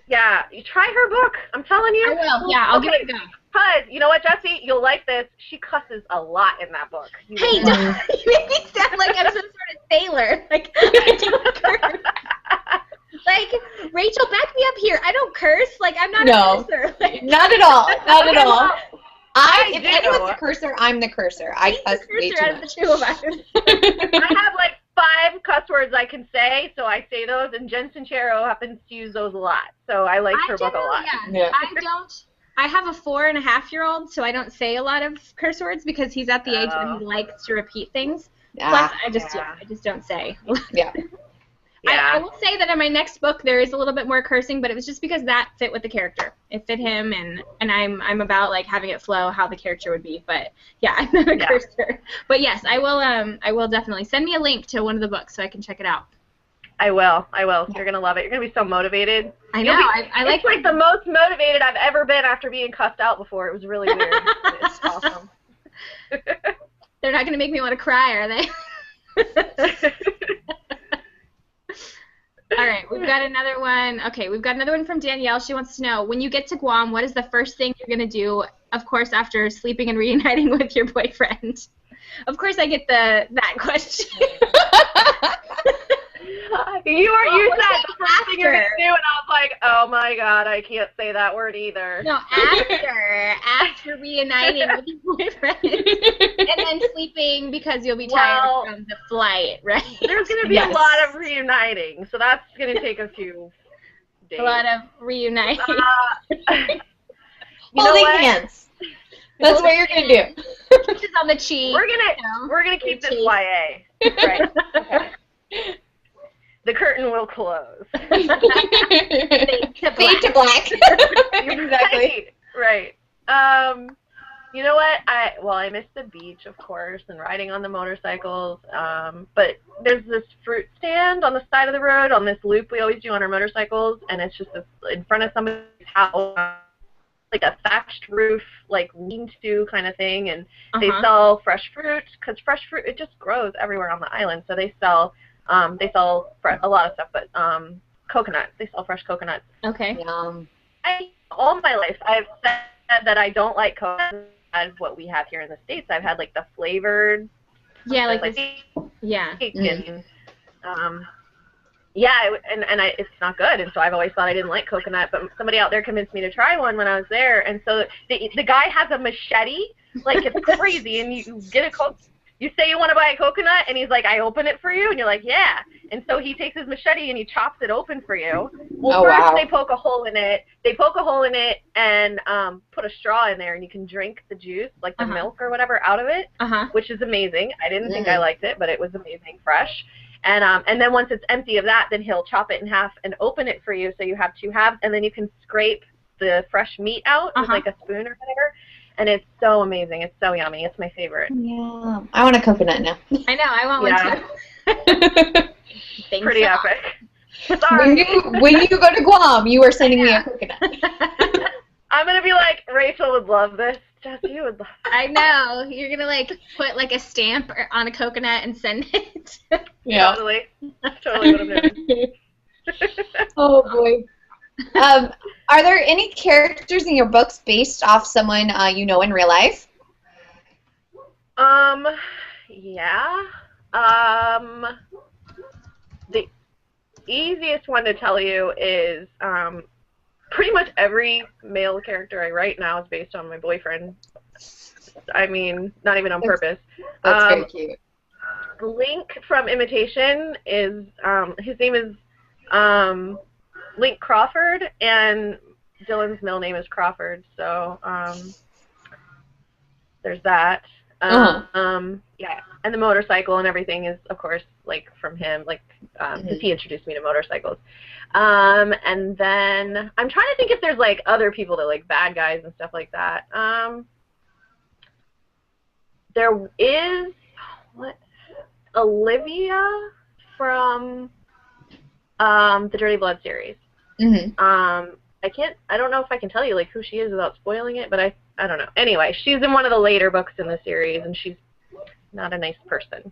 B: Yeah, you try her book. I'm telling you.
C: I will. Yeah, I'll give it a go.
B: Because, you know what, Jessie? You'll like this. She cusses a lot in that book.
C: You make me sound like I'm some sort of sailor. Like, I don't curse. Like, Rachel, back me up here. I don't curse. Like, I'm not a curser. Like,
A: not at all. Not at all.
B: Well,
A: if anyone's a cursor, I'm the cursor. I cuss way too much.
C: The two of us.
B: I have, like, 5 cuss words I can say, so I say those, and Jen Sincero happens to use those a lot, so I like her book a lot.
C: Yeah. I have a 4.5-year-old, so I don't say a lot of curse words because he's at the age where he likes to repeat things. Plus, I just don't say.
A: Yeah.
C: I will say that in my next book there is a little bit more cursing, but it was just because that fit with the character. It fit him, and I'm about like having it flow how the character would be. But yeah, I'm not a cursor. But yes, I will definitely send me a link to one of the books so I can check it out. I will. You're gonna love it. You're gonna be so motivated. I know. It's like the most motivated I've ever been after being cussed out before. It was really weird. It's awesome. They're not gonna make me want to cry, are they? All right, we've got another one. Okay, we've got another one from Danielle. She wants to know, when you get to Guam, what is the first thing you're going to do, of course, after sleeping and reuniting with your boyfriend? Of course I get that question.
B: You said the first thing you're going to do, and I was like, oh my god, I can't say that word either.
C: No, after reuniting with your boyfriend. And then sleeping because you'll be tired from the flight, right?
B: There's going to be a lot of reuniting, so that's going to take a few days.
C: A lot of reuniting.
A: Holding hands. That's what you're going to do.
C: Kisses on the cheek.
B: We're gonna keep this YA. Right. Okay. The curtain will close.
C: Fade to black.
A: Exactly.
B: Right. You know what? I miss the beach, of course, and riding on the motorcycles. But there's this fruit stand on the side of the road on this loop we always do on our motorcycles, and it's just in front of somebody's house, like a thatched roof, like lean-to kind of thing, and they sell fresh fruit, because fresh fruit, it just grows everywhere on the island. So they sell a lot of stuff, but coconuts. They sell fresh coconuts.
C: Okay.
B: All my life, I've said that I don't like coconuts as what we have here in the States. I've had like the flavored.
C: Yeah, like
B: this. Yeah. And it's not good, and so I've always thought I didn't like coconut, but somebody out there convinced me to try one when I was there, and so the guy has a machete, like it's crazy, and you get a you say you want to buy a coconut, and he's like, I open it for you, and you're like, yeah, and so he takes his machete and he chops it open for you. Well, first they poke a hole in it, and put a straw in there, and you can drink the juice, like the milk or whatever, out of it, which is amazing. I didn't think I liked it, but it was amazing, fresh. And then once it's empty of that, then he'll chop it in half and open it for you, so you have 2 halves, and then you can scrape the fresh meat out with like a spoon or whatever, and it's so amazing. It's so yummy. It's my favorite.
A: Yeah, I want a coconut now.
C: I know, I want one too.
B: Pretty epic.
A: Sorry. When you go to Guam, you are sending me a coconut.
B: I'm gonna be like, Rachel would love this. Jesse, you would love it.
C: I know. You're gonna like put like a stamp on a coconut and send it.
A: Yeah.
B: Totally. That's totally what I'm doing.
A: Oh boy. Are there any characters in your books based off someone you know in real life?
B: Yeah. The easiest one to tell you is pretty much every male character I write now is based on my boyfriend. I mean, not even on purpose.
A: That's very cute.
B: Link from Imitation is, his name is Link Crawford, and Dylan's middle name is Crawford, so there's that. Yeah, and the motorcycle and everything is, of course, like from him, like, because he introduced me to motorcycles. And then I'm trying to think if there's like other people that like bad guys and stuff like that. There is Olivia from the Dirty Blood series. I don't know if I can tell you like who she is without spoiling it, but I don't know. Anyway, she's in one of the later books in the series, and she's not a nice person.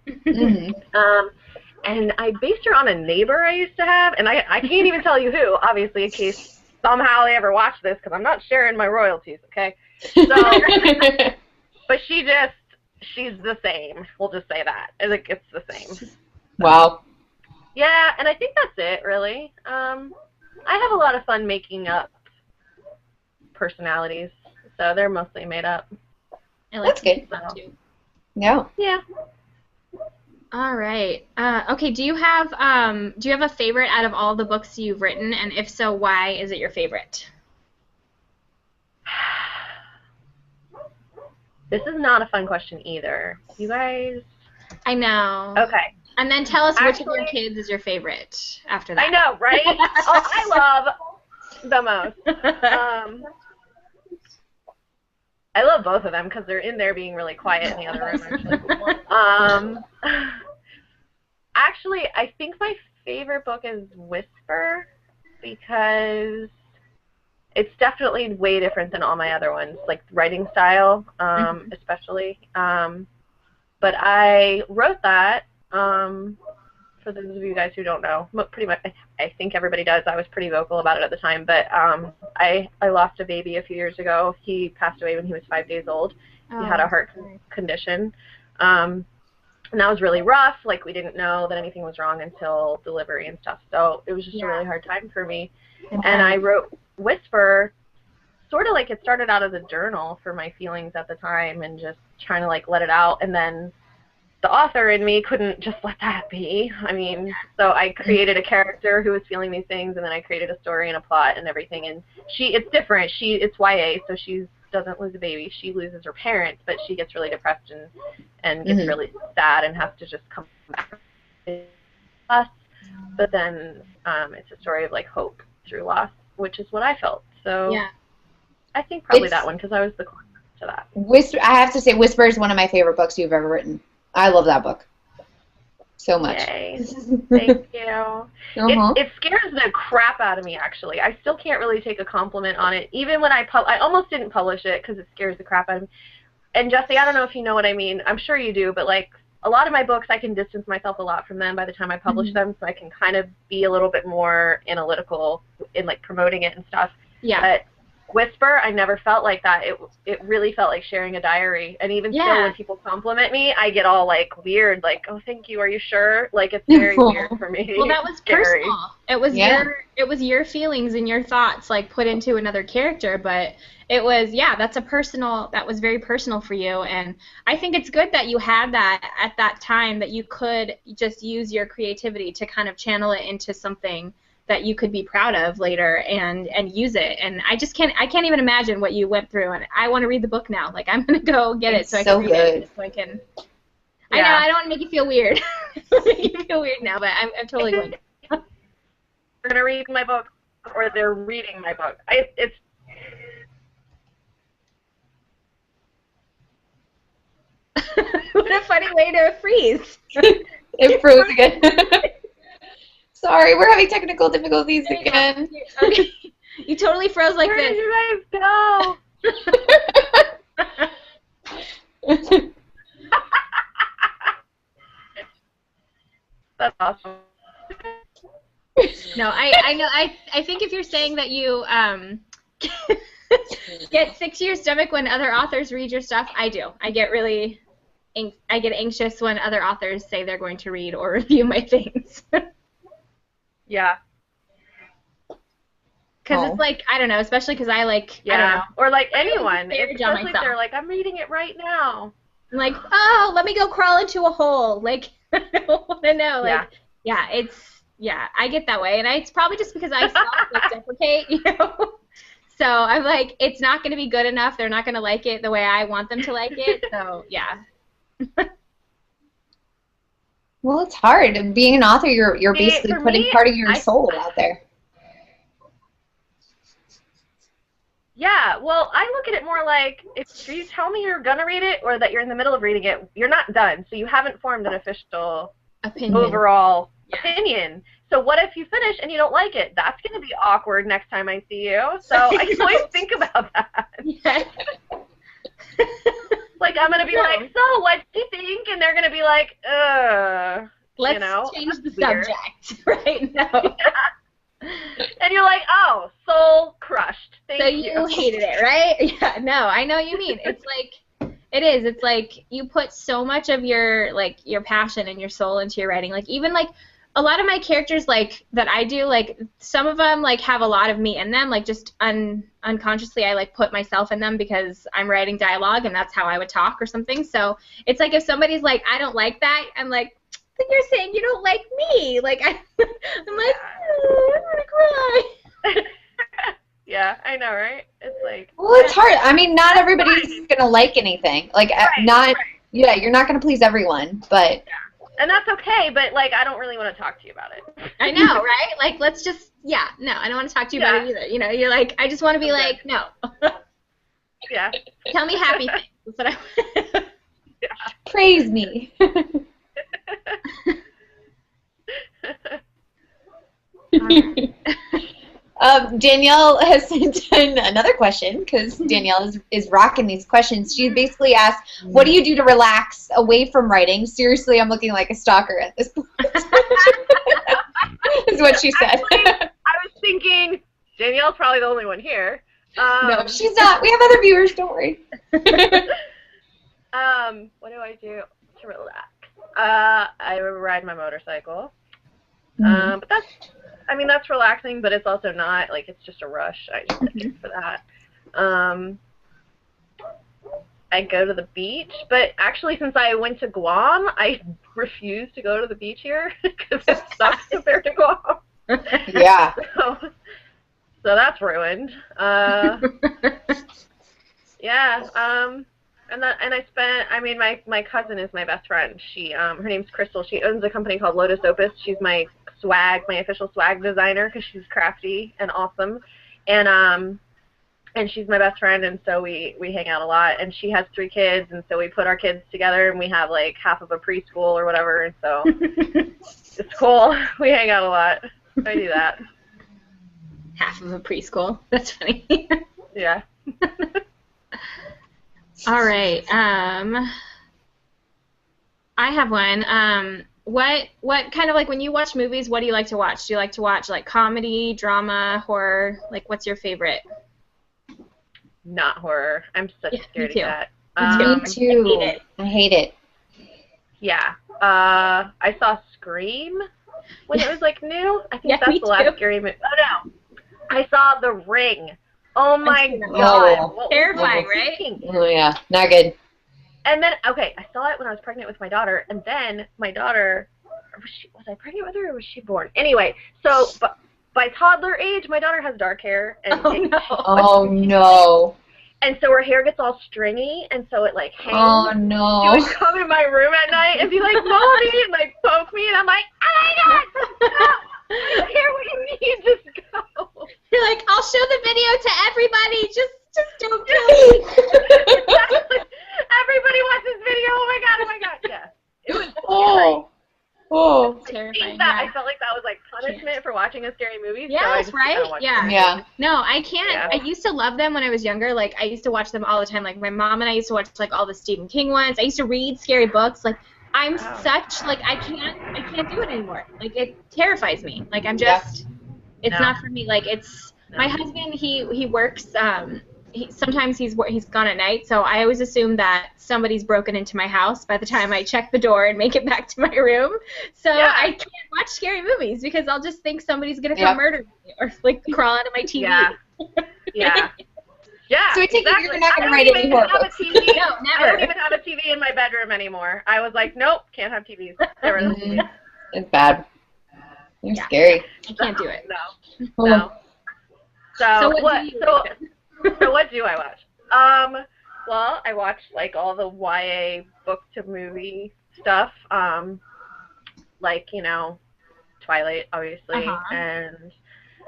B: And I based her on a neighbor I used to have, and I can't even tell you who, obviously, in case somehow they ever watch this, because I'm not sharing my royalties, okay? So, but she's the same. We'll just say that. Like, it's the same.
A: Wow.
B: Yeah, and I think that's it, really. I have a lot of fun making up personalities, so they're mostly made up.
C: I like
A: that's good.
C: Too.
A: No.
B: Yeah.
C: All right. Okay. Do you have a favorite out of all the books you've written, and if so, why is it your favorite?
B: This is not a fun question either. You guys.
C: I know.
B: Okay.
C: And then tell us which of
B: Actually,
C: your kids is your favorite after that.
B: I know, right? Oh, I love the most. I love both of them because they're in there being really quiet in the other room, actually, I think my favorite book is Whisper because it's definitely way different than all my other ones, like writing style, especially. But I wrote that, for those of you guys who don't know, pretty much, I think everybody does. I was pretty vocal about it at the time, but I lost a baby a few years ago. He passed away when he was 5 days old. He had a heart condition, and that was really rough. Like, we didn't know that anything was wrong until delivery and stuff, so it was just a really hard time for me. And I wrote Whisper sort of like it started out as a journal for my feelings at the time and just trying to, like, let it out, and then the author in me couldn't just let that be. I mean, so I created a character who was feeling these things, and then I created a story and a plot and everything. And it's different. It's YA, so she doesn't lose a baby. She loses her parents, but she gets really depressed and gets really sad and has to just come back to us. But then it's a story of, like, hope through loss, which is what I felt. So yeah. I think probably that one because I was the closest to that.
A: I have to say, Whisper is one of my favorite books you've ever written. I love that book so much.
B: Yay. Thank you. It scares the crap out of me, actually. I still can't really take a compliment on it. Even when I almost didn't publish it because it scares the crap out of me. And Jesse, I don't know if you know what I mean. I'm sure you do, but, like, a lot of my books, I can distance myself a lot from them by the time I publish them, so I can kind of be a little bit more analytical in, like, promoting it and stuff.
C: Yeah.
B: But Whisper, I never felt like that. It really felt like sharing a diary. And even still, when people compliment me, I get all, like, weird, like, oh, thank you, are you sure? Like, it's very weird for me.
C: Well, that was personal. It was your feelings and your thoughts, like, put into another character, but it was, that was very personal for you. And I think it's good that you had that at that time, that you could just use your creativity to kind of channel it into something that you could be proud of later and use it. And I can't even imagine what you went through, and I want to read the book now. Like, I'm going to go get it so I can read it. So I can. Yeah. I know, I don't want to make you feel weird. Make you feel weird now, but I'm totally going to.
B: They're going to read my book, or they're reading my book. It's
C: what a funny way to freeze.
A: It froze again. Sorry, we're having technical difficulties again.
C: Okay. You totally froze like this.
B: Where did you guys go? That's awesome.
C: No, I know. I think if you're saying that you get sick to your stomach when other authors read your stuff, I do. I get anxious when other authors say they're going to read or review my things.
B: Yeah.
C: Because it's like, I don't know, especially because I don't know.
B: Or like anyone, especially if they're like, I'm reading it right now.
C: I'm like, oh, let me go crawl into a hole. Like, I don't want to know. Like, I get that way. And it's probably just because I self-deprecate, you know. So I'm like, it's not going to be good enough. They're not going to like it the way I want them to like it. So, yeah.
A: Well, it's hard. Being an author, you're basically putting part of your soul out there.
B: Yeah, well, I look at it more like if you tell me you're going to read it or that you're in the middle of reading it, you're not done. So you haven't formed an official overall opinion. So what if you finish and you don't like it? That's going to be awkward next time I see you. So I always think about that.
C: Yeah.
B: Like, I'm going to be like, so what do you think? And they're going to be like,
C: let's change the subject right now.
B: Yeah. And you're like, oh, soul crushed. Thank you.
C: So you hated it, right? Yeah, no, I know what you mean. It's like, it is. It's like you put so much of your passion and your soul into your writing. Like, even, like, a lot of my characters, like, that I do, like, some of them, like, have a lot of me in them. Like, just unconsciously, I, like, put myself in them because I'm writing dialogue and that's how I would talk or something. So it's like if somebody's like, I don't like that, I'm like, then you're saying you don't like me. Like, I'm like, oh, I'm going to cry.
B: Yeah, I know, right? It's like...
A: Well, it's hard. I mean, not everybody's going to like anything. Like, yeah, you're not going to please everyone, but...
B: Yeah. And that's okay, but, like, I don't really want to talk to you about it.
C: I know, right? Like, let's just, no, I don't want to talk to you about it either. You know, you're like, I just want to be like, no.
B: Yeah.
C: Tell me happy things. That's what I want.
B: Yeah.
A: Praise me. Danielle has sent in another question because Danielle is rocking these questions. She basically asked, what do you do to relax away from writing? Seriously, I'm looking like a stalker at this point. Is what she said.
B: Actually, I was thinking Danielle's probably the only one here.
A: No, she's not. We have other viewers. Don't worry.
B: What do I do to relax? I ride my motorcycle. But that's relaxing, but it's also not. Like, it's just a rush. I just get for that. I go to the beach, but actually, since I went to Guam, I refuse to go to the beach here because it sucks compared to Guam.
A: Yeah.
B: So that's ruined. Yeah. And I spent. I mean, my cousin is my best friend. She her name's Crystal. She owns a company called Lotus Opus. She's my official swag designer because she's crafty and awesome, and she's my best friend, and so we hang out a lot. And she has 3 kids, and so we put our kids together, and we have like half of a preschool or whatever, and so it's cool. We hang out a lot. I do that.
C: Half of a preschool. That's funny.
B: Yeah.
C: All right. I have one. What kind of, like, when you watch movies, what do you like to watch? Do you like to watch, like, comedy, drama, horror? Like, what's your favorite?
B: Not horror. I'm such a scaredy cat.
A: Me too. I hate it.
B: Yeah. I saw Scream when it was, like, new. I think that's the last scary movie. Oh, no. I saw The Ring. Oh, my God.
A: Oh.
C: Terrifying, right?
A: Oh, yeah. Not good.
B: And then, okay, I saw it when I was pregnant with my daughter, and then my daughter, was I pregnant with her or was she born? Anyway, so by toddler age, my daughter has dark hair. And
A: oh, no.
B: And so her hair gets all stringy, and so it, like, hangs.
A: Oh, no.
B: She would come in my room at night and be like, Mommy, and, like, poke me, and I'm like, oh, my God, stop. I hear what you need, just go.
C: You're like, I'll show the video to everybody, just don't kill me.
B: Exactly. Everybody wants this video, oh, my God, yeah. It was scary.
A: Oh.
C: Terrifying.
B: I felt like that was like punishment for watching a scary movie.
C: Yes,
B: so
C: right?
B: Yeah.
C: No, I can't. Yeah. I used to love them when I was younger. Like, I used to watch them all the time. Like, my mom and I used to watch, like, all the Stephen King ones. I used to read scary books. Like, I'm such, like, I can't do it anymore. Like, it terrifies me. Like, I'm just, it's not for me. Like, it's, my husband, he works, sometimes he's gone at night, so I always assume that somebody's broken into my house by the time I check the door and make it back to my room. So I can't watch scary movies because I'll just think somebody's gonna come murder me or, like, crawl out of my TV.
B: Yeah. Yeah. Yeah.
A: So I take it you're not gonna write any horror books.
C: No, never.
B: I don't even have a TV in my bedroom anymore. I was like, nope, can't have TVs.
A: It's bad. You're scary.
C: I can't do it.
B: No.
C: So
B: what do I watch? Well, I watch, like, all the YA book to movie stuff. Like, you know, Twilight, obviously, and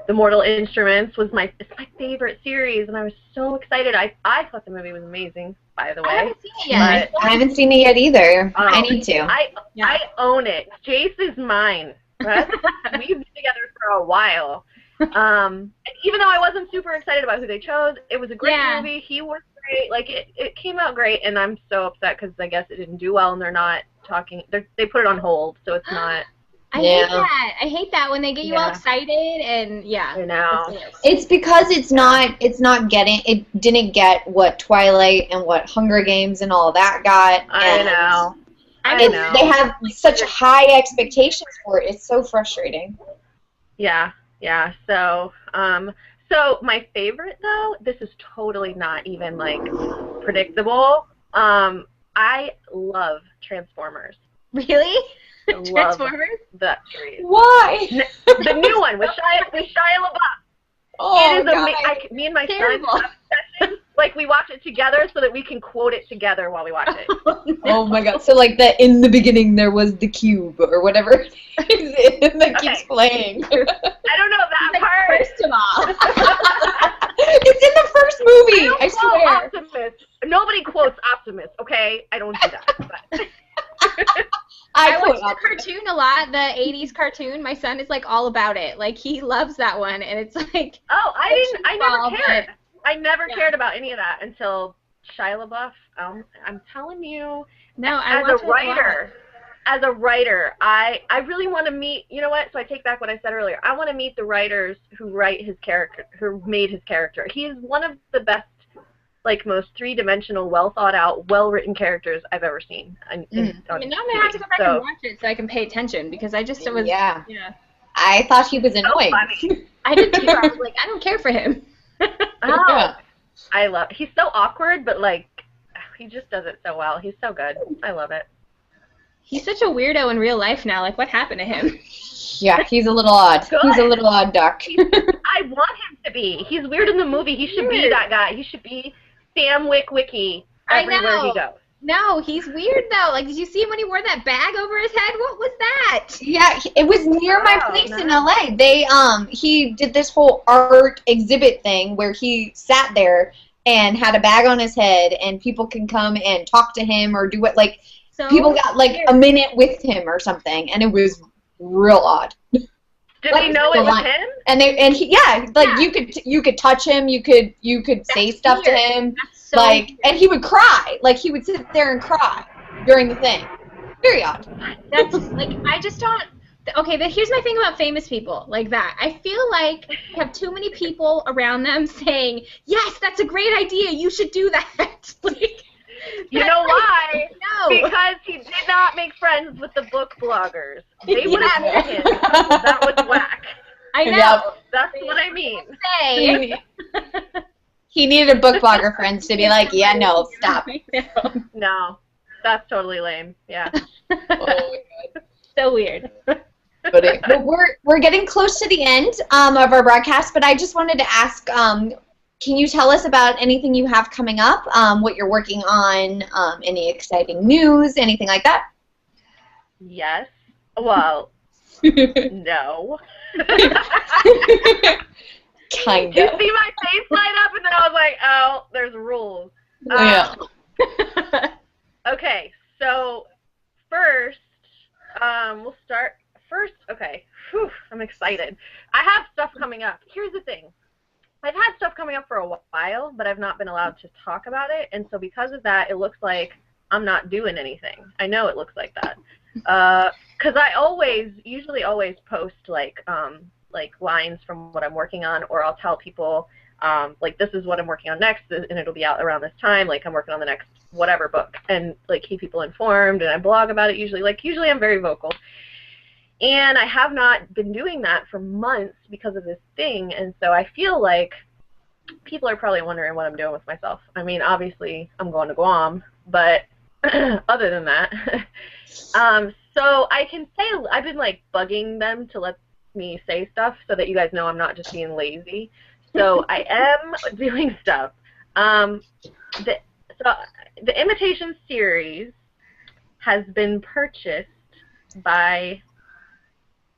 B: The Mortal Instruments was my favorite series, and I was so excited. I thought the movie was amazing, by the way.
C: I haven't seen it yet.
A: I haven't seen it yet either. I need to.
B: I own it. Jace is mine. Right? We've been together for a while. And even though I wasn't super excited about who they chose, it was a great movie. He was great. Like, it came out great, and I'm so upset because I guess it didn't do well, and they're not talking. They put it on hold, so it's not.
C: I hate that. I hate that when they get you all excited and
B: I know.
A: It's because it didn't get what Twilight and what Hunger Games and all that got.
B: I know.
A: They have such high expectations for it. It's so frustrating.
B: Yeah. Yeah. So, so my favorite though, this is totally not even like predictable. I love Transformers.
C: Really?
B: I love
C: Transformers?
B: that series.
A: Why?
B: The new one with Shia LaBeouf.
A: Oh,
B: It is
A: God.
B: me and my
C: Terrible.
B: son have sessions, like we watch it together so that we can quote it together while we watch it.
A: Oh my God! So like that in the beginning there was the cube or whatever it is that keeps playing.
B: I don't know that
C: Like,
B: part.
C: first of all.
A: It's in the first movie. I
B: quote
A: swear.
B: Optimus. Nobody quotes Optimus. Okay, I don't do that. But.
A: I
C: watch
A: quote
C: the
A: Optimus.
C: cartoon a lot, the 80s cartoon. My son is like all about it. Like he loves that one, and it's like.
B: Oh, I never cared.
C: But-
B: I never
C: Yeah.
B: cared about any of that until Shia LaBeouf. I'm telling you,
C: No, I watch it a lot.
B: as a writer, I really want to meet. You know what? So I take back what I said earlier. I want to meet the writers who write his character, who made his character. He's one of the best, like most three-dimensional, well thought out, well-written characters I've ever seen.
C: I mean, now I'm gonna have to go back and watch it so I can pay attention because I just was.
A: Yeah.
C: Yeah.
A: I thought he was annoying.
B: funny.
C: I did too. I was like, I don't care for him.
B: Oh,
A: Yeah.
B: I love. He's so awkward, but like, he just does it so well. He's so good. I love it.
C: He's such a weirdo in real life now. Like, what happened to him?
A: Yeah, he's a little odd.
B: Good.
A: He's a little odd duck.
B: I want him to be. He's weird in the movie. He should be that guy. He should be Sam Witwicky everywhere he goes.
C: No, he's weird though. Like, did you see him when he wore that bag over his head? What was that?
A: Yeah, it was near my
B: Oh,
A: place
B: nice.
A: in LA. They he did this whole art exhibit thing where he sat there and had a bag on his head and people can come and talk to him or do what like
C: So
A: people got like
C: weird.
A: a minute with him or something and it was real odd.
B: Did he know it was him?
A: And he
C: Yeah.
A: you could touch him, you could say
C: That's
A: stuff to
C: weird.
A: him.
C: That's so
A: Like, and he would cry. Like, he would sit there and cry during the thing. Very odd.
C: That's like I just don't. Okay, but here's my thing about famous people like that. I feel like they have too many people around them saying, "Yes, that's a great idea. You should do that." Like,
B: You know why?
C: no.
B: Because he did not make friends with the book bloggers. They would have
C: Yeah.
B: hit him. That was whack.
C: I know.
A: Yep.
B: That's what I mean.
C: Say.
A: He needed a book blogger friends to be like, yeah, no, stop.
C: I know.
B: No, that's totally lame. Yeah.
A: Oh,
C: So weird.
A: well, we're getting close to the end of our broadcast, but I just wanted to ask, can you tell us about anything you have coming up, what you're working on, any exciting news, anything like that?
B: Yes. Well, no.
A: Kind
B: You
A: of.
B: see my face light up, and then I was like, oh, there's rules.
A: Yeah.
B: Okay, so first, we'll start. First, okay, whew, I'm excited. I have stuff coming up. Here's the thing. I've had stuff coming up for a while, but I've not been allowed to talk about it, and so because of that, it looks like I'm not doing anything. I know it looks like that. Because I usually always post, like lines from what I'm working on, or I'll tell people, like, this is what I'm working on next, and it'll be out around this time, like, I'm working on the next whatever book, and, like, keep people informed, and I blog about it usually. Like, usually I'm very vocal. And I have not been doing that for months because of this thing, and so I feel like people are probably wondering what I'm doing with myself. I mean, obviously, I'm going to Guam, but other than that, so I can say I've been, like, bugging them to let me say stuff so that you guys know I'm not just being lazy. So I am doing stuff. The Imitation series has been purchased by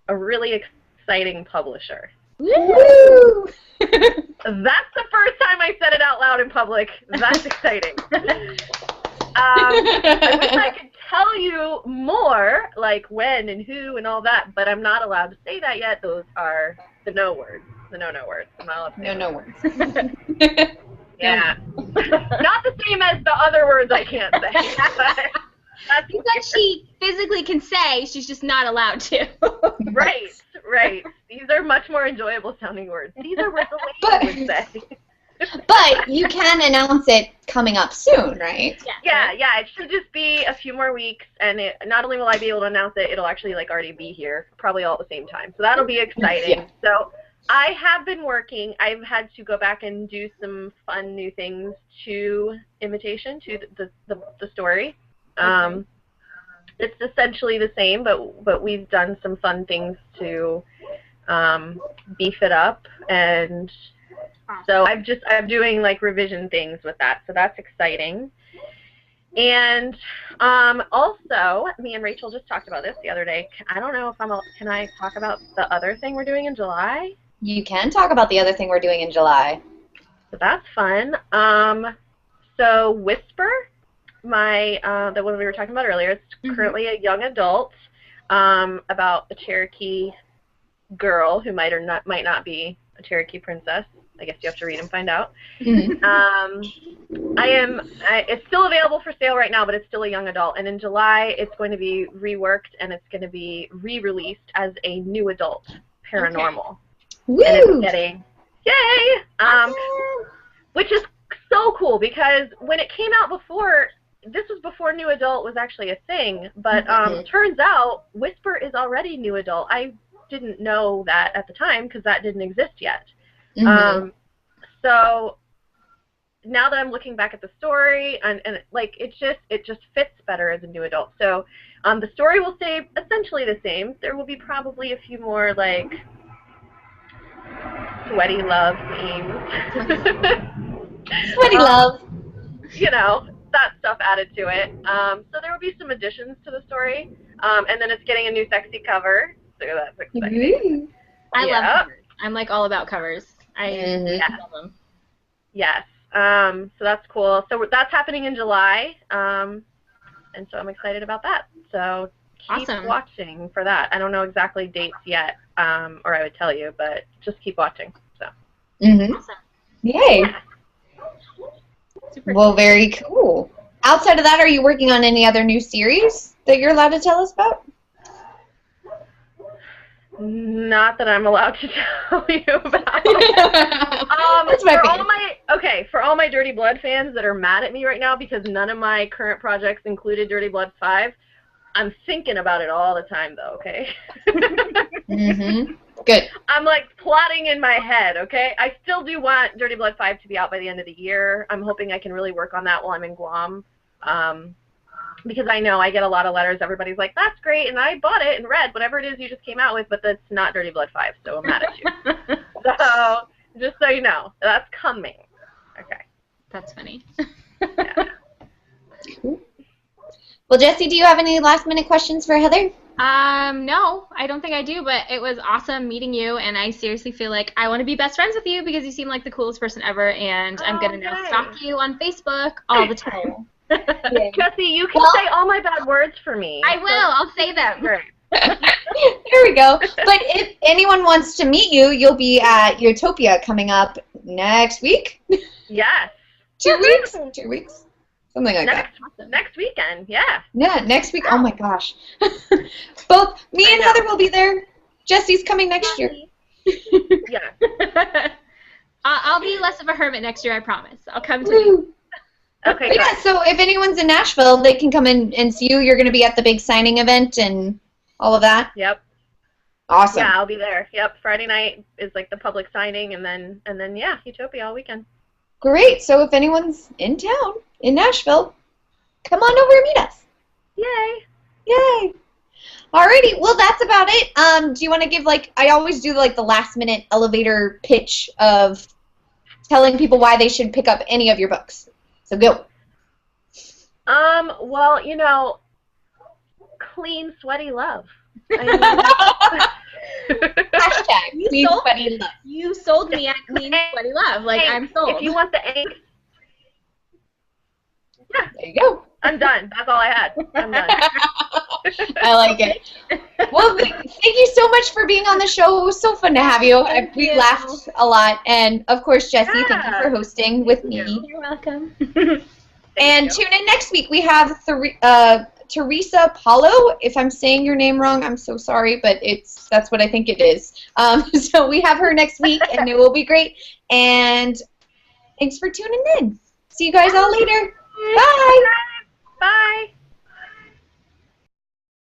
B: a really exciting publisher.
A: Woo!
B: That's the first time I said it out loud in public. That's exciting. I wish I could tell you more, like when and who and all that, but I'm not allowed to say that yet. Those are the no words, the no words. I'm not allowed to say
A: No words.
B: Yeah. Not the same as the other words I can't say. That's
C: Because she physically can say, she's just not allowed to.
B: right. These are much more enjoyable sounding words. These are words a lady would say.
A: But you can announce it coming up soon, right?
B: Yeah, it should just be a few more weeks, and not only will I be able to announce it, it'll actually, like, already be here, probably all at the same time. So that'll be exciting.
A: Yeah.
B: So I have been working. I've had to go back and do some fun new things to Imitation, to the story. it's essentially the same, but we've done some fun things to beef it up, and so I'm doing like revision things with that, so that's exciting. And also, me and Rachel just talked about this the other day. I don't know if can I talk about the other thing we're doing in July?
A: You can talk about the other thing we're doing in July.
B: So that's fun. So Whisper, the one we were talking about earlier, it's currently a young adult about a Cherokee girl who might not be a Cherokee princess. I guess you have to read and find out. It's still available for sale right now, but it's still a young adult. And in July, it's going to be reworked, and it's going to be re-released as a new adult paranormal.
A: Woo!
B: And it's getting, yay! Which is so cool, because when it came out before, this was before new adult was actually a thing, but turns out Whisper is already new adult. I didn't know that at the time because that didn't exist yet. So now that I'm looking back at the story, and like it just fits better as a new adult. So the story will stay essentially the same. There will be probably a few more like sweaty love themes.
A: Sweaty love.
B: You know, that stuff added to it. So there will be some additions to the story. And then it's getting a new sexy cover. So that's exciting.
C: I love covers. I'm like all about covers. I love them.
B: Yes. So that's cool. So that's happening in July. And so I'm excited about that. So keep watching for that. I don't know exactly dates yet, or I would tell you, but just keep watching. So.
C: Awesome.
A: Yay.
C: Super
A: well, very cool. Outside of that, are you working on any other new series that you're allowed to tell us about?
B: Not that I'm allowed to tell you about.
A: That's my
B: for all my Dirty Blood fans that are mad at me right now because none of my current projects included Dirty Blood 5, I'm thinking about it all the time, though, okay?
A: Good.
B: I'm, like, plotting in my head, okay? I still do want Dirty Blood 5 to be out by the end of the year. I'm hoping I can really work on that while I'm in Guam. Because I know I get a lot of letters. Everybody's like, that's great, and I bought it and read whatever it is you just came out with, but that's not Dirty Blood 5, so I'm mad at you. So, just so you know, that's coming. Okay.
C: That's funny.
B: Yeah.
A: Cool. Well, Jessie, do you have any last-minute questions for Heather?
C: No, I don't think I do, but it was awesome meeting you, and I seriously feel like I want to be best friends with you because you seem like the coolest person ever, and I'm going to now stalk you on Facebook all the time.
B: Jessie, you can say all my bad words for me.
C: I will. I'll say them.
B: Great.
A: There we go. But if anyone wants to meet you, you'll be at Utopia coming up next week.
B: Yes.
A: 2 weeks? 2 weeks? Something like that.
B: Next weekend, yeah.
A: Yeah, next week. Oh, my gosh. Both me and Heather will be there. Jessie's coming next year.
B: Yeah.
C: I'll be less of a hermit next year, I promise. I'll come to you.
B: Okay,
A: yeah, so if anyone's in Nashville, they can come in and see you. You're going to be at the big signing event and all of that?
B: Yep.
A: Awesome.
B: Yeah, I'll be there. Yep, Friday night is like the public signing, and then yeah, Utopia all weekend.
A: Great. So if anyone's in town, in Nashville, come on over and meet us.
B: Yay.
A: Yay. Alrighty, well, that's about it. Do you want to give, like, I always do, like, the last-minute elevator pitch of telling people why they should pick up any of your books. So go.
B: Well, you know, clean, sweaty love.
A: Hashtag clean, sweaty love.
C: You sold me at clean, sweaty love. Like, I'm sold.
B: If you want the angst, yeah.
A: There you go.
B: I'm done. That's all I had. I'm done.
A: I like it. Well, thank you so much for being on the show. It was so fun to have you. We laughed a lot. And, of course, Jessie, thank you for hosting with me.
C: You're welcome.
A: And tune in next week. We have Teresa Paulo. If I'm saying your name wrong, I'm so sorry, but that's what I think it is. So we have her next week, and it will be great. And thanks for tuning in. See you guys all later. Bye.